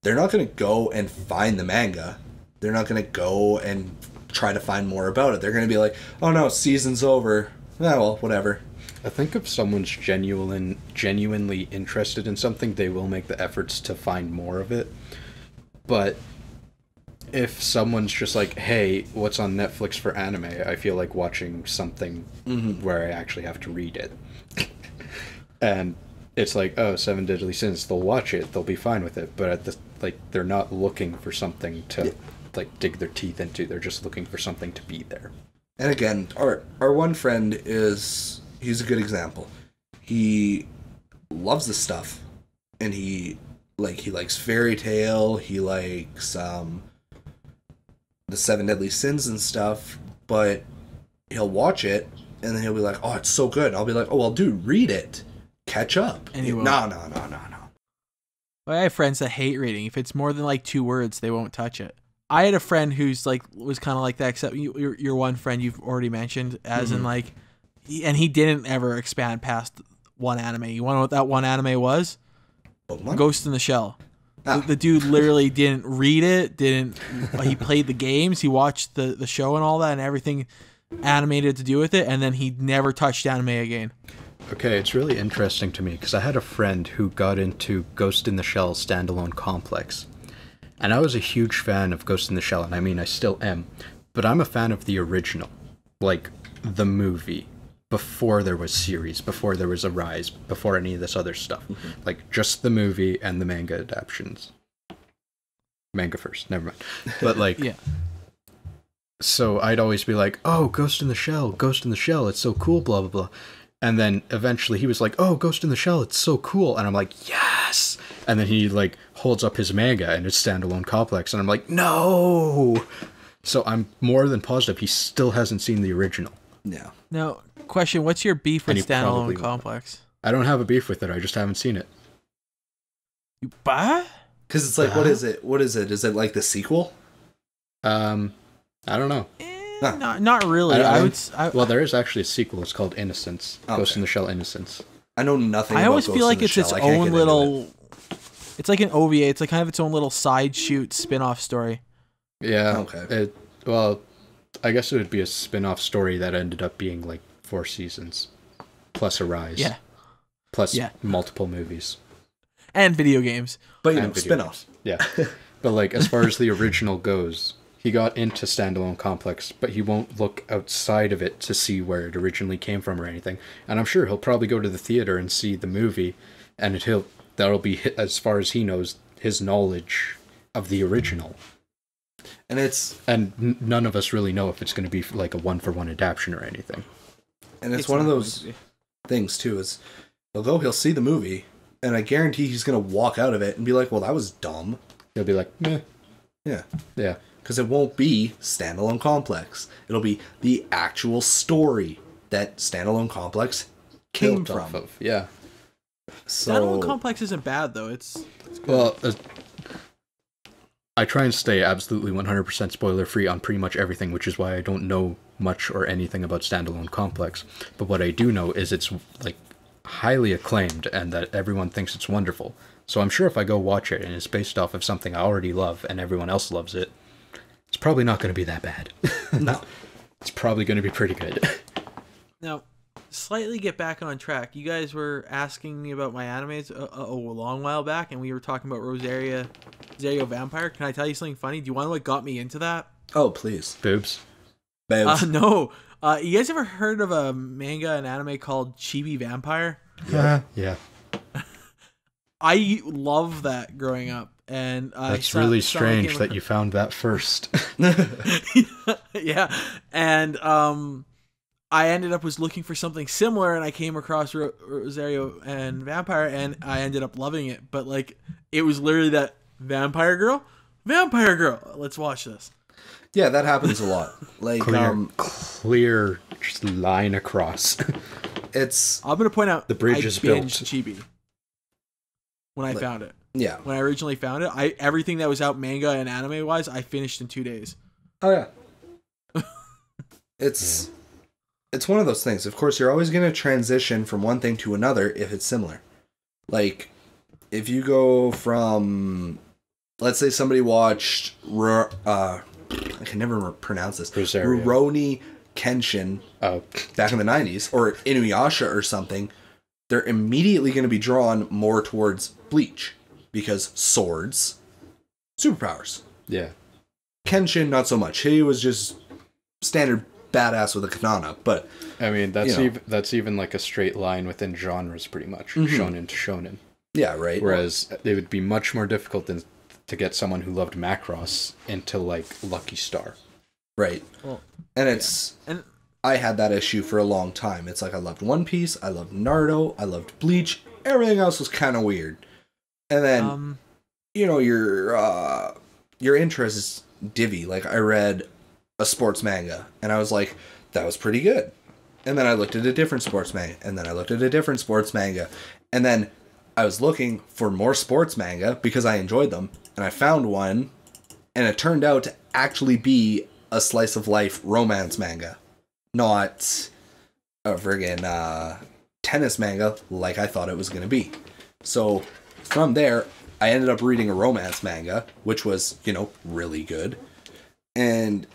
They're not going to go and find the manga. They're not going to go and try to find more about it. They're going to be like, oh no, season's over. Yeah, well, whatever. I think if someone's genuinely interested in something, they will make the efforts to find more of it. But if someone's just like, hey, what's on Netflix for anime? I feel like watching something where I actually have to read it. And it's like, oh, 7 Deadly Sins, they'll watch it, they'll be fine with it. But at the, like, they're not looking for something to like dig their teeth into. They're just looking for something to be there. And again, our one friend he's a good example. He loves this stuff, and he likes Fairy Tail, he likes the 7 Deadly Sins and stuff, but he'll watch it and then he'll be like, oh, it's so good. I'll be like, oh well, dude, read it, catch up. And he won't. No. Well, I have friends that hate reading. If it's more than like 2 words, they won't touch it. I had a friend who's like was kind of like that, except your one friend you've already mentioned, as in like, and he didn't ever expand past one anime. You want to know what that one anime was? Pokemon? Ghost in the Shell. The dude literally didn't read it. He played the games. He watched the show and all that and everything animated to do with it, and then he never touched anime again. Okay, it's really interesting to me because I had a friend who got into Ghost in the Shell standalone complex. And I was a huge fan of Ghost in the Shell, and I mean, I still am. But I'm a fan of the original. Like, the movie. Before there was series, before there was a Rise, before any of this other stuff. Like, just the movie and the manga adaptions. Manga first, never mind. But, like... Yeah. So I'd always be like, oh, Ghost in the Shell, it's so cool, blah, blah, blah. And then eventually he was like, oh, Ghost in the Shell, it's so cool. And I'm like, yes! And then he, like, holds up his manga and it's standalone complex. And I'm like, no! So I'm more than positive he still hasn't seen the original. Yeah. Now, question: what's your beef with And he probably Standalone won't. Complex? I don't have a beef with it. I just haven't seen it. You buy? Because it's like, what is it? What is it? Is it like the sequel? I don't know. Not really. Well, there is actually a sequel. It's called Innocence. Ghost Okay. in the Shell Innocence. I know nothing. I about always Ghost feel in like the it's Shell. its I can't get own into little. it. It's like an OVA. It's like kind of its own little side shoot spin-off story. Yeah. Okay. Well, I guess it would be a spin-off story that ended up being like 4 seasons. Plus a rise. Yeah. Plus Yeah. multiple movies. And video games. But you And know, video spin-offs. Yeah. But like, as far as the original goes, he got into Standalone Complex, but he won't look outside of it to see where it originally came from or anything. And I'm sure he'll probably go to the theater and see the movie, and that'll be, as far as he knows, his knowledge of the original. And none of us really know if it's going to be like a 1-for-1 adaptation or anything. And it's one of those things too. Is he'll see the movie, and I guarantee he's gonna walk out of it and be like, "Well, that was dumb." He'll be like, meh. Yeah. Yeah. Because it won't be Standalone Complex. It'll be the actual story that Standalone Complex came Built off from. of. Yeah. So, Standalone Complex isn't bad though. It's good. Well, I try and stay absolutely 100% spoiler free on pretty much everything, which is why I don't know much or anything about Standalone Complex. But what I do know is it's like highly acclaimed and that everyone thinks it's wonderful. So I'm sure if I go watch it and it's based off of something I already love and everyone else loves it, it's probably not going to be that bad. No. It's probably going to be pretty good. Now, slightly get back on track. You guys were asking me about my animes a long while back, and we were talking about Rosario Vampire. Can I tell you something funny? Do you want to know what got me into that? Oh, please. Boobs. Babes. No. You guys ever heard of a manga and anime called Chibi Vampire? Yeah. I love that growing up, and That's really strange that you found that first. yeah, and I ended up was looking for something similar, and I came across Rosario and Vampire, and I ended up loving it. But like, it was literally that vampire girl. Let's watch this. Yeah, that happens a lot. Like, clear just line across. I'm gonna point out the bridge is built. Chibi when I found it. Yeah. When I originally found it, everything that was out manga and anime wise, I finished in 2 days. Oh yeah. It's one of those things. Of course, you're always going to transition from one thing to another if it's similar. Like, if you go from, let's say somebody watched, I can never pronounce this, Rosario. Rurouni Kenshin back in the 90s, or Inuyasha or something, they're immediately going to be drawn more towards Bleach. Because swords, superpowers. Yeah. Kenshin, not so much. He was just standard badass with a katana. But I mean, that's even like a straight line within genres, pretty much. Mm-hmm. Shonen to shonen. Yeah, right. Whereas it would be much more difficult to get someone who loved Macross into like Lucky Star. Right. Well, and it's... yeah. And I had that issue for a long time. It's like I loved One Piece, I loved Naruto, I loved Bleach. Everything else was kind of weird. And then, your interest is divvy. Like, I read a sports manga, and I was like, that was pretty good. And then I looked at a different sports manga, and then I looked at a different sports manga. And then I was looking for more sports manga because I enjoyed them, and I found one, and it turned out to actually be a slice of life romance manga. Not a friggin' tennis manga like I thought it was going to be. So from there, I ended up reading a romance manga, which was, really good. And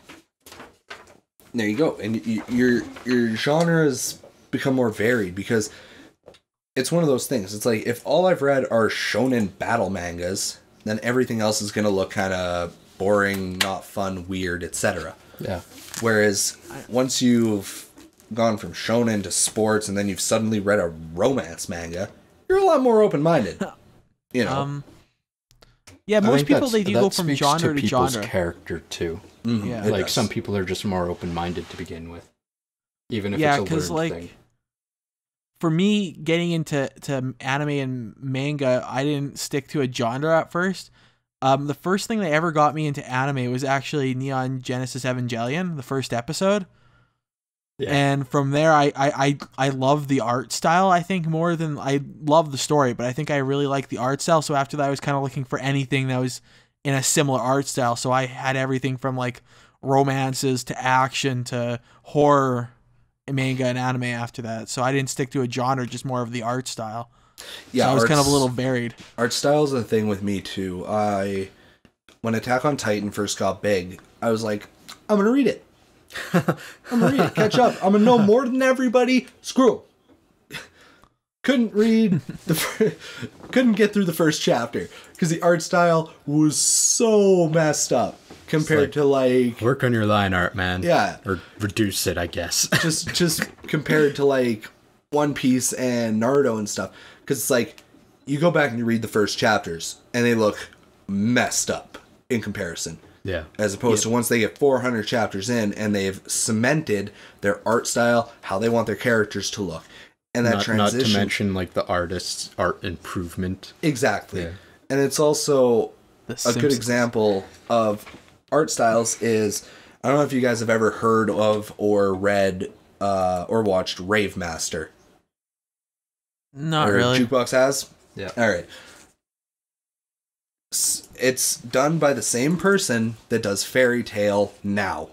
there you go. And your genres become more varied because it's one of those things. It's like, if all I've read are shonen battle mangas, then everything else is going to look kind of boring, not fun, weird, etc. Yeah. Whereas once you've gone from shonen to sports and then you've suddenly read a romance manga, you're a lot more open-minded. Yeah, most people, they do go from speaks genre to people's genre. character too. Mm-hmm. Yeah. Like, some people are just more open-minded to begin with, even if it's a learned like, thing. For me, getting into anime and manga, I didn't stick to a genre at first. The first thing that ever got me into anime was actually Neon Genesis Evangelion, the first episode. Yeah. And from there, I love the art style, I think, more than I love the story, but I think I really like the art style. So after that, I was kind of looking for anything that was in a similar art style. So I had everything from like romances to action to horror manga and anime after that. So I didn't stick to a genre, just more of the art style. Yeah, so I was kind of a little varied. Art style is a thing with me too. When Attack on Titan first got big, I was like, I'm gonna read it. I'm gonna read it, catch up. I'm gonna know more than everybody. Screw 'em. Couldn't get through the first chapter because the art style was so messed up compared to like work on your line art, man. Yeah, or reduce it, I guess. just compared to like One Piece and Naruto and stuff, because it's like you go back and you read the first chapters and they look messed up in comparison. Yeah. As opposed to once they get 400 chapters in and they've cemented their art style, how they want their characters to look. And that transition. Not to mention like the artist's art improvement. Exactly. Yeah. And it's also a good example of art styles is, I don't know if you guys have ever heard of or read or watched Rave Master. Not really. Jukebox has? Yeah. All right. It's done by the same person that does Fairy Tail now.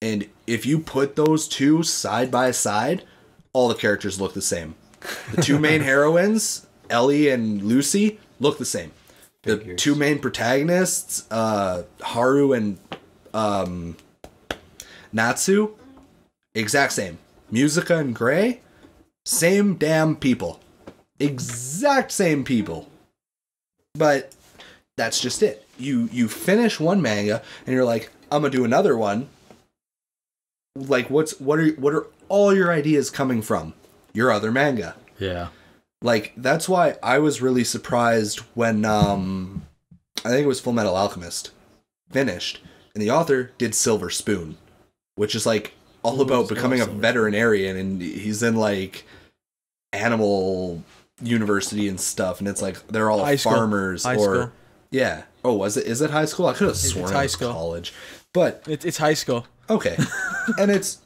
And if you put those two side by side, all the characters look the same. The two main heroines, Ellie and Lucy, look the same. The two main protagonists, Haru and Natsu, exact same. Musica and Gray, same damn people. Exact same people. But that's just it. You finish one manga and you're like, I'm gonna do another one. Like, what are all your ideas coming from? Your other manga. Yeah. Like, that's why I was really surprised when I think it was Full Metal Alchemist finished and the author did Silver Spoon, which is like all about becoming a veterinarian, and he's in like animal university and stuff, and it's like they're all farmers high school. Yeah. Oh, was it? Is it high school? I could have sworn it was college, but it's high school. Okay, and it's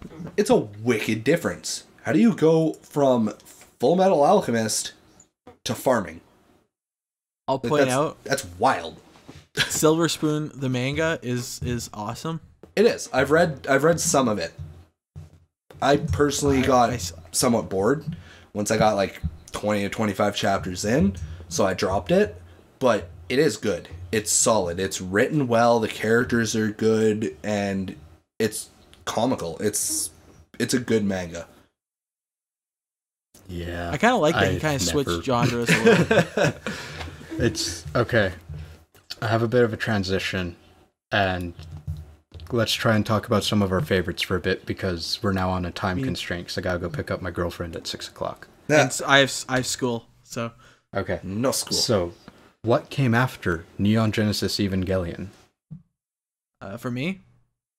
a wicked difference. How do you go from Full Metal Alchemist to farming? I'll point out that's wild. Silver Spoon, the manga, is awesome. It is. I've read some of it. I personally got somewhat bored once I got like 20 to 25 chapters in, so I dropped it, but it is good. It's solid. It's written well, the characters are good, and it's comical. It's a good manga. Yeah. I kind of like that you kind of switched genres a little bit. It's okay. I have a bit of a transition, and let's try and talk about some of our favorites for a bit, because we're now on a time constraint, because I gotta go pick up my girlfriend at 6 o'clock. Yeah. And I have school, so. Okay. No school. So, what came after Neon Genesis Evangelion? For me?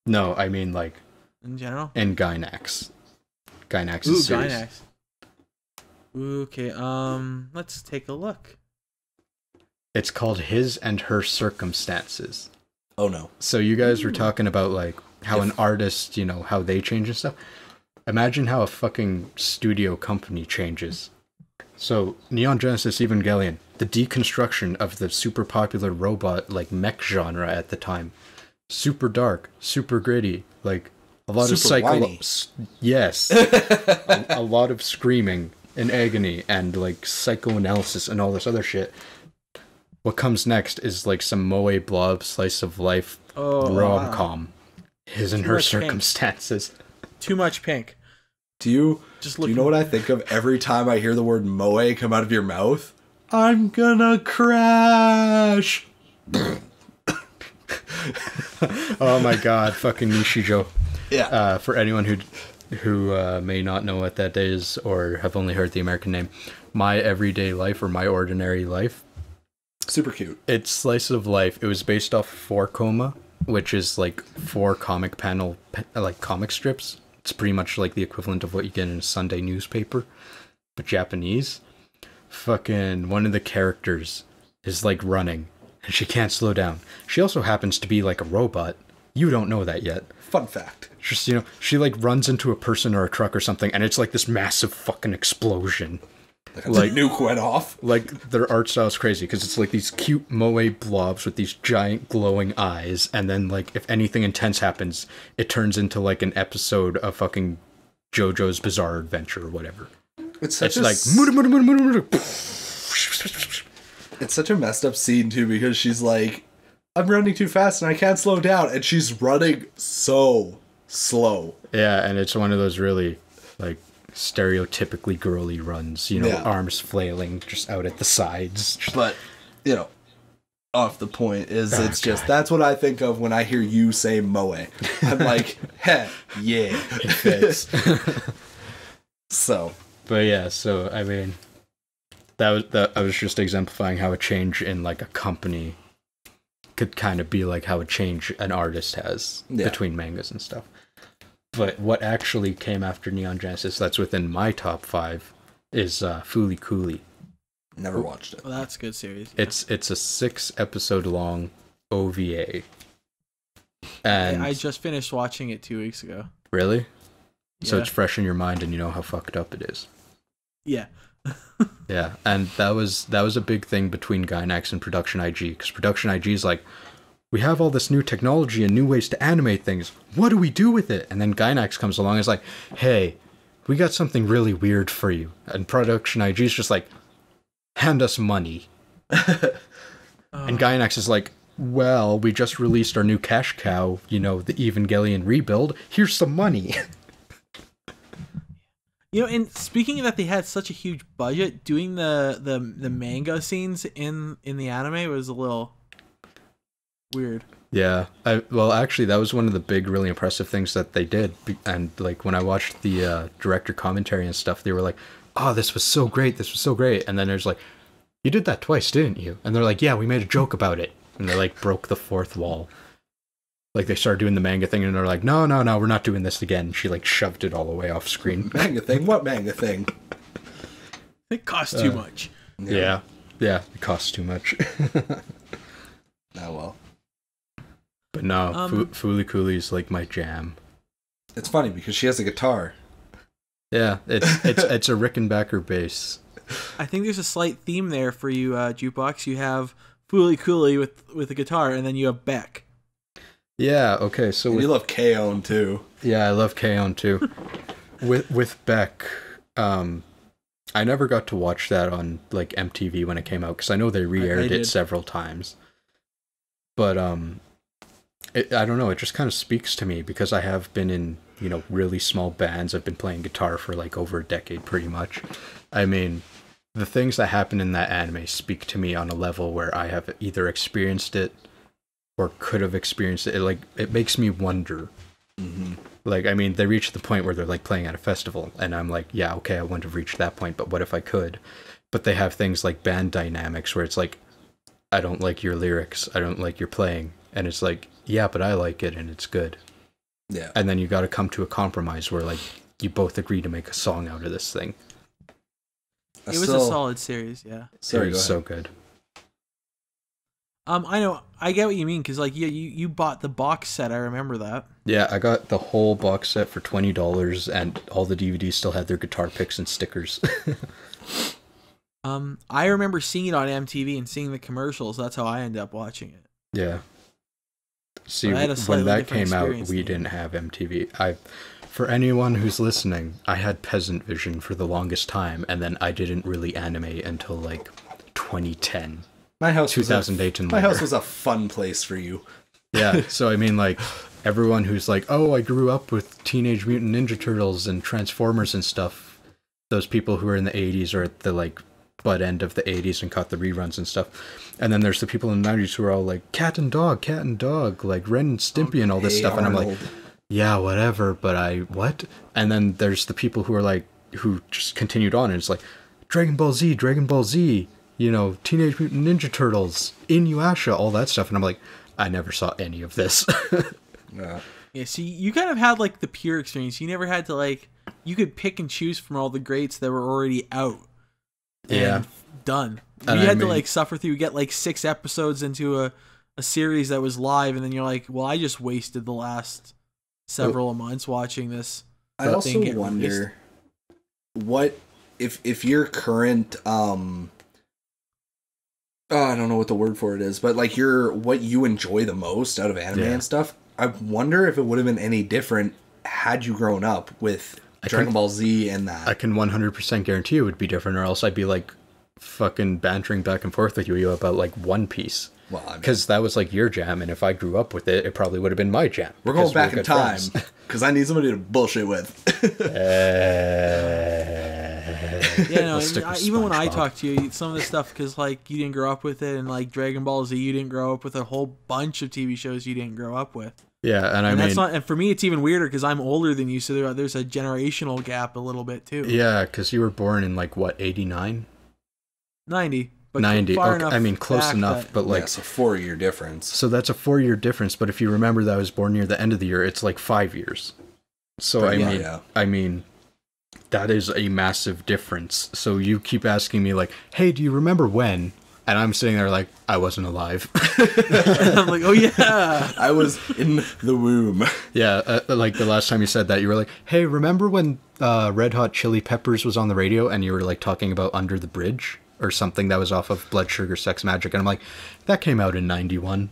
No, I mean like in general. And Gainax. Gainax's series. Gainax. Okay, let's take a look. It's called His and Her Circumstances. Oh no. So you guys were talking about like how an artist, you know, how they change and stuff. Imagine how a fucking studio company changes. So Neon Genesis Evangelion, the deconstruction of the super popular robot like mech genre at the time. Super dark, super gritty, like a lot of yes. a lot of screaming and agony and like psychoanalysis and all this other shit. What comes next is like some moe blob slice of life rom-com. His and Her Circumstances. Too much pink. Do you know what I think of every time I hear the word moe come out of your mouth? I'm gonna crash. Oh my god, fucking Nishijo. Yeah. For anyone who may not know what that is or have only heard the American name, My Everyday Life or My Ordinary Life. Super cute. It's slice of life. It was based off 4-Koma, which is like 4 comic panel like comic strips. It's pretty much like the equivalent of what you get in a Sunday newspaper, but Japanese. Fucking one of the characters is like running, and she can't slow down. She also happens to be like a robot. You don't know that yet. Fun fact. Just, she like runs into a person or a truck or something, and it's like this massive fucking explosion. Like nuke went off. Like, their art style is crazy, because it's like these cute moe blobs with these giant glowing eyes, and then, like, if anything intense happens, it turns into, like, an episode of fucking JoJo's Bizarre Adventure or whatever. It's like... It's such a messed up scene, too, because she's like, I'm running too fast and I can't slow down, and she's running so slow. Yeah, and it's one of those really, like, stereotypically girly runs, arms flailing just out at the sides. But, off the point is that's what I think of when I hear you say moe. I'm like, heh, yeah. It fits. So. But yeah, so, I mean, that I was just exemplifying how a change in, like, a company could kind of be like how a change an artist has between mangas and stuff. But what actually came after Neon Genesis, that's within my top 5, is Fooly Cooly. Never watched it. Well, that's a good series. Yeah. It's a 6-episode long OVA. And I just finished watching it 2 weeks ago. Really? Yeah. So it's fresh in your mind and you know how fucked up it is. Yeah. Yeah, and that was a big thing between Gainax and Production IG, because Production IG is like, we have all this new technology and new ways to animate things. What do we do with it? And then Gainax comes along and is like, hey, we got something really weird for you. And Production IG is just like, hand us money. And Gainax is like, well, we just released our new cash cow, the Evangelion rebuild. Here's some money. And speaking of that, they had such a huge budget. Doing the manga scenes in the anime was a little weird. Yeah, well, actually, that was one of the big, really impressive things that they did. And like when I watched the director commentary and stuff, they were like, "Oh, this was so great! This was so great!" And then there's like, "You did that twice, didn't you?" And they're like, "Yeah, we made a joke about it." And they like broke the fourth wall. Like, they started doing the manga thing, and they're like, no, we're not doing this again. She, like, shoved it all the way off screen. Manga thing? What manga thing? It costs too much. Yeah, it costs too much. Oh, well. But no, Fooly Cooly's, like, my jam. It's funny, because she has a guitar. Yeah, it's a Rickenbacker bass. I think there's a slight theme there for you, Jukebox. You have Fooly Cooly with a guitar, and then you have Beck. Yeah, okay, so... you love K-On! Too. Yeah, I love K-On! Too. with Beck, I never got to watch that on, like, MTV when it came out, because I know they re-aired it several times. But, I don't know, it just kind of speaks to me, because I have been in, really small bands. I've been playing guitar for, like, over a decade, pretty much. I mean, the things that happen in that anime speak to me on a level where I have either experienced it or could have experienced it. Like, it makes me wonder. Mm-hmm. Like, I mean, they reach the point where they're, like, playing at a festival, and I'm like, yeah, okay, I wouldn't have reached that point, but what if I could? But they have things like band dynamics where it's like, I don't like your lyrics, I don't like your playing, and it's like, yeah, but I like it, and it's good. Yeah. And then you gotta come to a compromise where, like, you both agree to make a song out of this thing. It was a solid series, yeah. Sorry, it was so good. I know, I get what you mean, because, like, you bought the box set, I remember that. Yeah, I got the whole box set for $20, and all the DVDs still had their guitar picks and stickers. I remember seeing it on MTV and seeing the commercials, that's how I ended up watching it. Yeah. See, when that came out, we didn't have MTV. For anyone who's listening, I had Peasant Vision for the longest time, and then I didn't really animate until, like, 2010. My house 2008 and my house was a fun place for you. Yeah, so I mean, like, everyone who's like, oh, I grew up with Teenage Mutant Ninja Turtles and Transformers and stuff, those people who are in the 80s or at the, like, butt end of the 80s and caught the reruns and stuff. And then there's the people in the 90s who are all like, Cat and Dog, like Ren and Stimpy and all this stuff. And I'm like, yeah, whatever, but what? And then there's the people who are like, who just continued on, and it's like, Dragon Ball Z, Teenage Mutant Ninja Turtles, Inuyasha, all that stuff. And I'm like, I never saw any of this. Yeah. Yeah, see, you kind of had, like, the pure experience. You never had to, like, you could pick and choose from all the greats that were already out. And done. And You had to like suffer through, get like 6 episodes into a series that was live, and then you're like, well, I just wasted the last several months watching this. I also wonder what if your current I don't know what the word for it is, but like what you enjoy the most out of anime and stuff. I wonder if it would have been any different had you grown up with Dragon Ball Z and that. I can 100% guarantee it would be different, or else I'd be like fucking bantering back and forth with you about like One Piece. Well, I mean, because that was like your jam, and if I grew up with it, it probably would have been my jam. We're going back in time because I need somebody to bullshit with. Yeah, no. Even when I talk to you, some of the stuff, because like you didn't grow up with it, and like Dragon Ball Z, you didn't grow up with a whole bunch of TV shows you didn't grow up with. Yeah, and I mean, that's not. And for me, it's even weirder because I'm older than you, so there's a generational gap a little bit too. Yeah, because you were born in like what, 89? 90. But 90. Okay, I mean, close enough, but like it's a 4-year difference. So that's a 4-year difference. But if you remember that I was born near the end of the year, it's like 5 years. So but I mean, that is a massive difference. So you keep asking me like, "Hey, do you remember when?" And I'm sitting there like, I wasn't alive. I'm like, oh yeah, I was in the womb. Yeah, like the last time you said that, you were like, "Hey, remember when Red Hot Chili Peppers was on the radio and you were like talking about Under the Bridge or something that was off of Blood Sugar Sex Magic?" And I'm like, that came out in 91.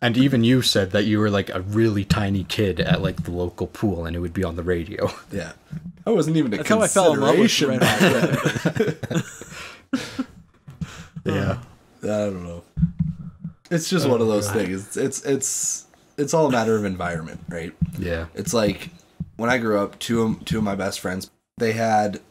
And even you said that you were like a really tiny kid at like the local pool and it would be on the radio. Yeah, I wasn't even a That's how I fell in love with Red Hot. Yeah, I don't know. It's just one of those things. It's all a matter of environment, right? Yeah. It's like when I grew up, two of my best friends, they had,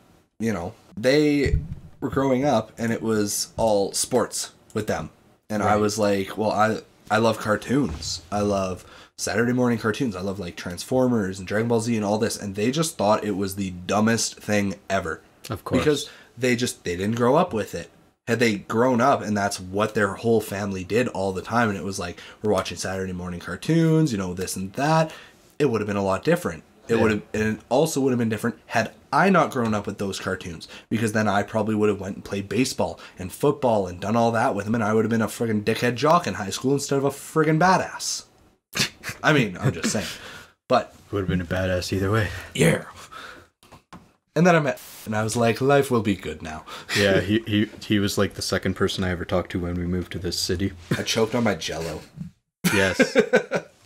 they were growing up and it was all sports with them, and I was like, well, I love cartoons. I love Saturday morning cartoons. I love like Transformers and Dragon Ball Z and all this, and they just thought it was the dumbest thing ever. Of course. Because they didn't grow up with it. Had they grown up and that's what their whole family did all the time, and it was like, we're watching Saturday morning cartoons, this and that, it would have been a lot different. And it also would have been different had I not grown up with those cartoons, because then I probably would have went and played baseball and football and done all that with them, and I would have been a friggin' dickhead jock in high school instead of a friggin' badass. I mean, I'm just saying. But would have been a badass either way. Yeah. And then I met, and I was like, life will be good now. Yeah, he was like the second person I ever talked to when we moved to this city. I choked on my Jello. Yes.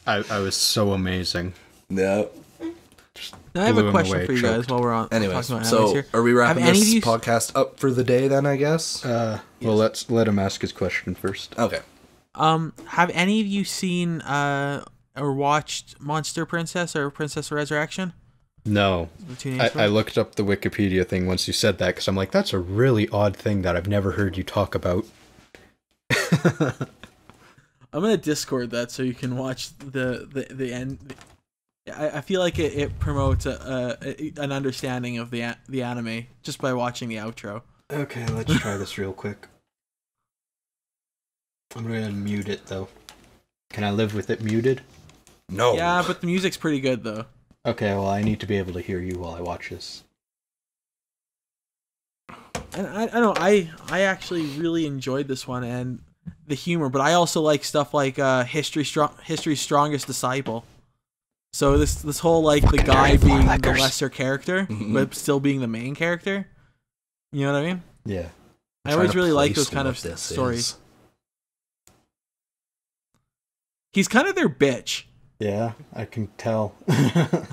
I was so amazing. No. Now I have a question for you guys while we're on. Anyways, talking about so here. are we wrapping this podcast up for the day then, I guess? Well, let's let him ask his question first. Okay. Have any of you seen or watched Monster Princess or Princess Resurrection? No. I looked up the Wikipedia thing once you said that, because I'm like, that's a really odd thing that I've never heard you talk about. I'm gonna Discord that so you can watch the end. I feel like it promotes an understanding of the anime just by watching the outro. Okay, let's try this real quick. I'm gonna mute it though. Can I live with it muted? No. Yeah, but the music's pretty good though. Okay, well, I need to be able to hear you while I watch this. And I actually really enjoyed this one and the humor, but I also like stuff like History's Strongest Disciple. So this whole like the guy being the lesser character, but still being the main character. You know what I mean? Yeah. I always really like those kind of stories. He's kind of their bitch. Yeah, I can tell. And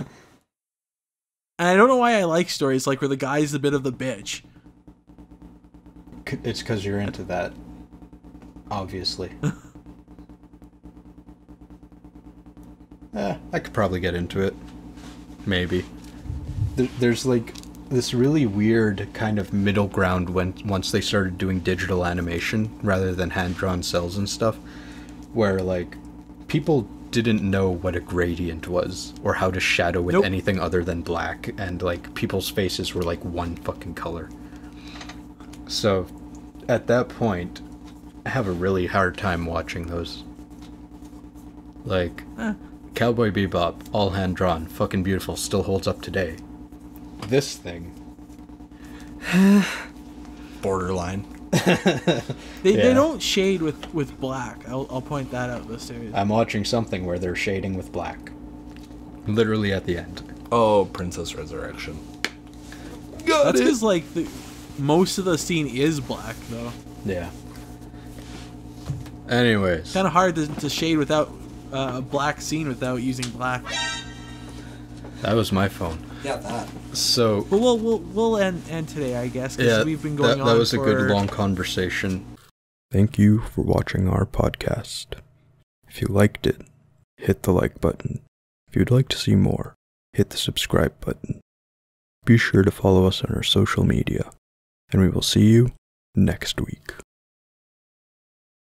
I don't know why I like stories like where the guy's a bit of the bitch. It's because you're into that, obviously. I could probably get into it. Maybe. There's like this really weird kind of middle ground once they started doing digital animation rather than hand-drawn cells and stuff, where like people didn't know what a gradient was or how to shadow with anything other than black, and like people's faces were like one fucking color. So at that point I have a really hard time watching those. Like Cowboy Bebop, all hand drawn, fucking beautiful, still holds up today. This thing borderline. They don't shade with black. I'll point that out this series. I'm watching something where they're shading with black. Literally at the end. Oh, Princess Resurrection. That's because like most of the scene is black though. Yeah. Anyways. Kind of hard to shade without a black scene without using black. That was my phone. Yeah, that. So. But we'll end today, I guess, because we've been going on. That was a good long conversation. Thank you for watching our podcast. If you liked it, hit the like button. If you'd like to see more, hit the subscribe button. Be sure to follow us on our social media, and we will see you next week.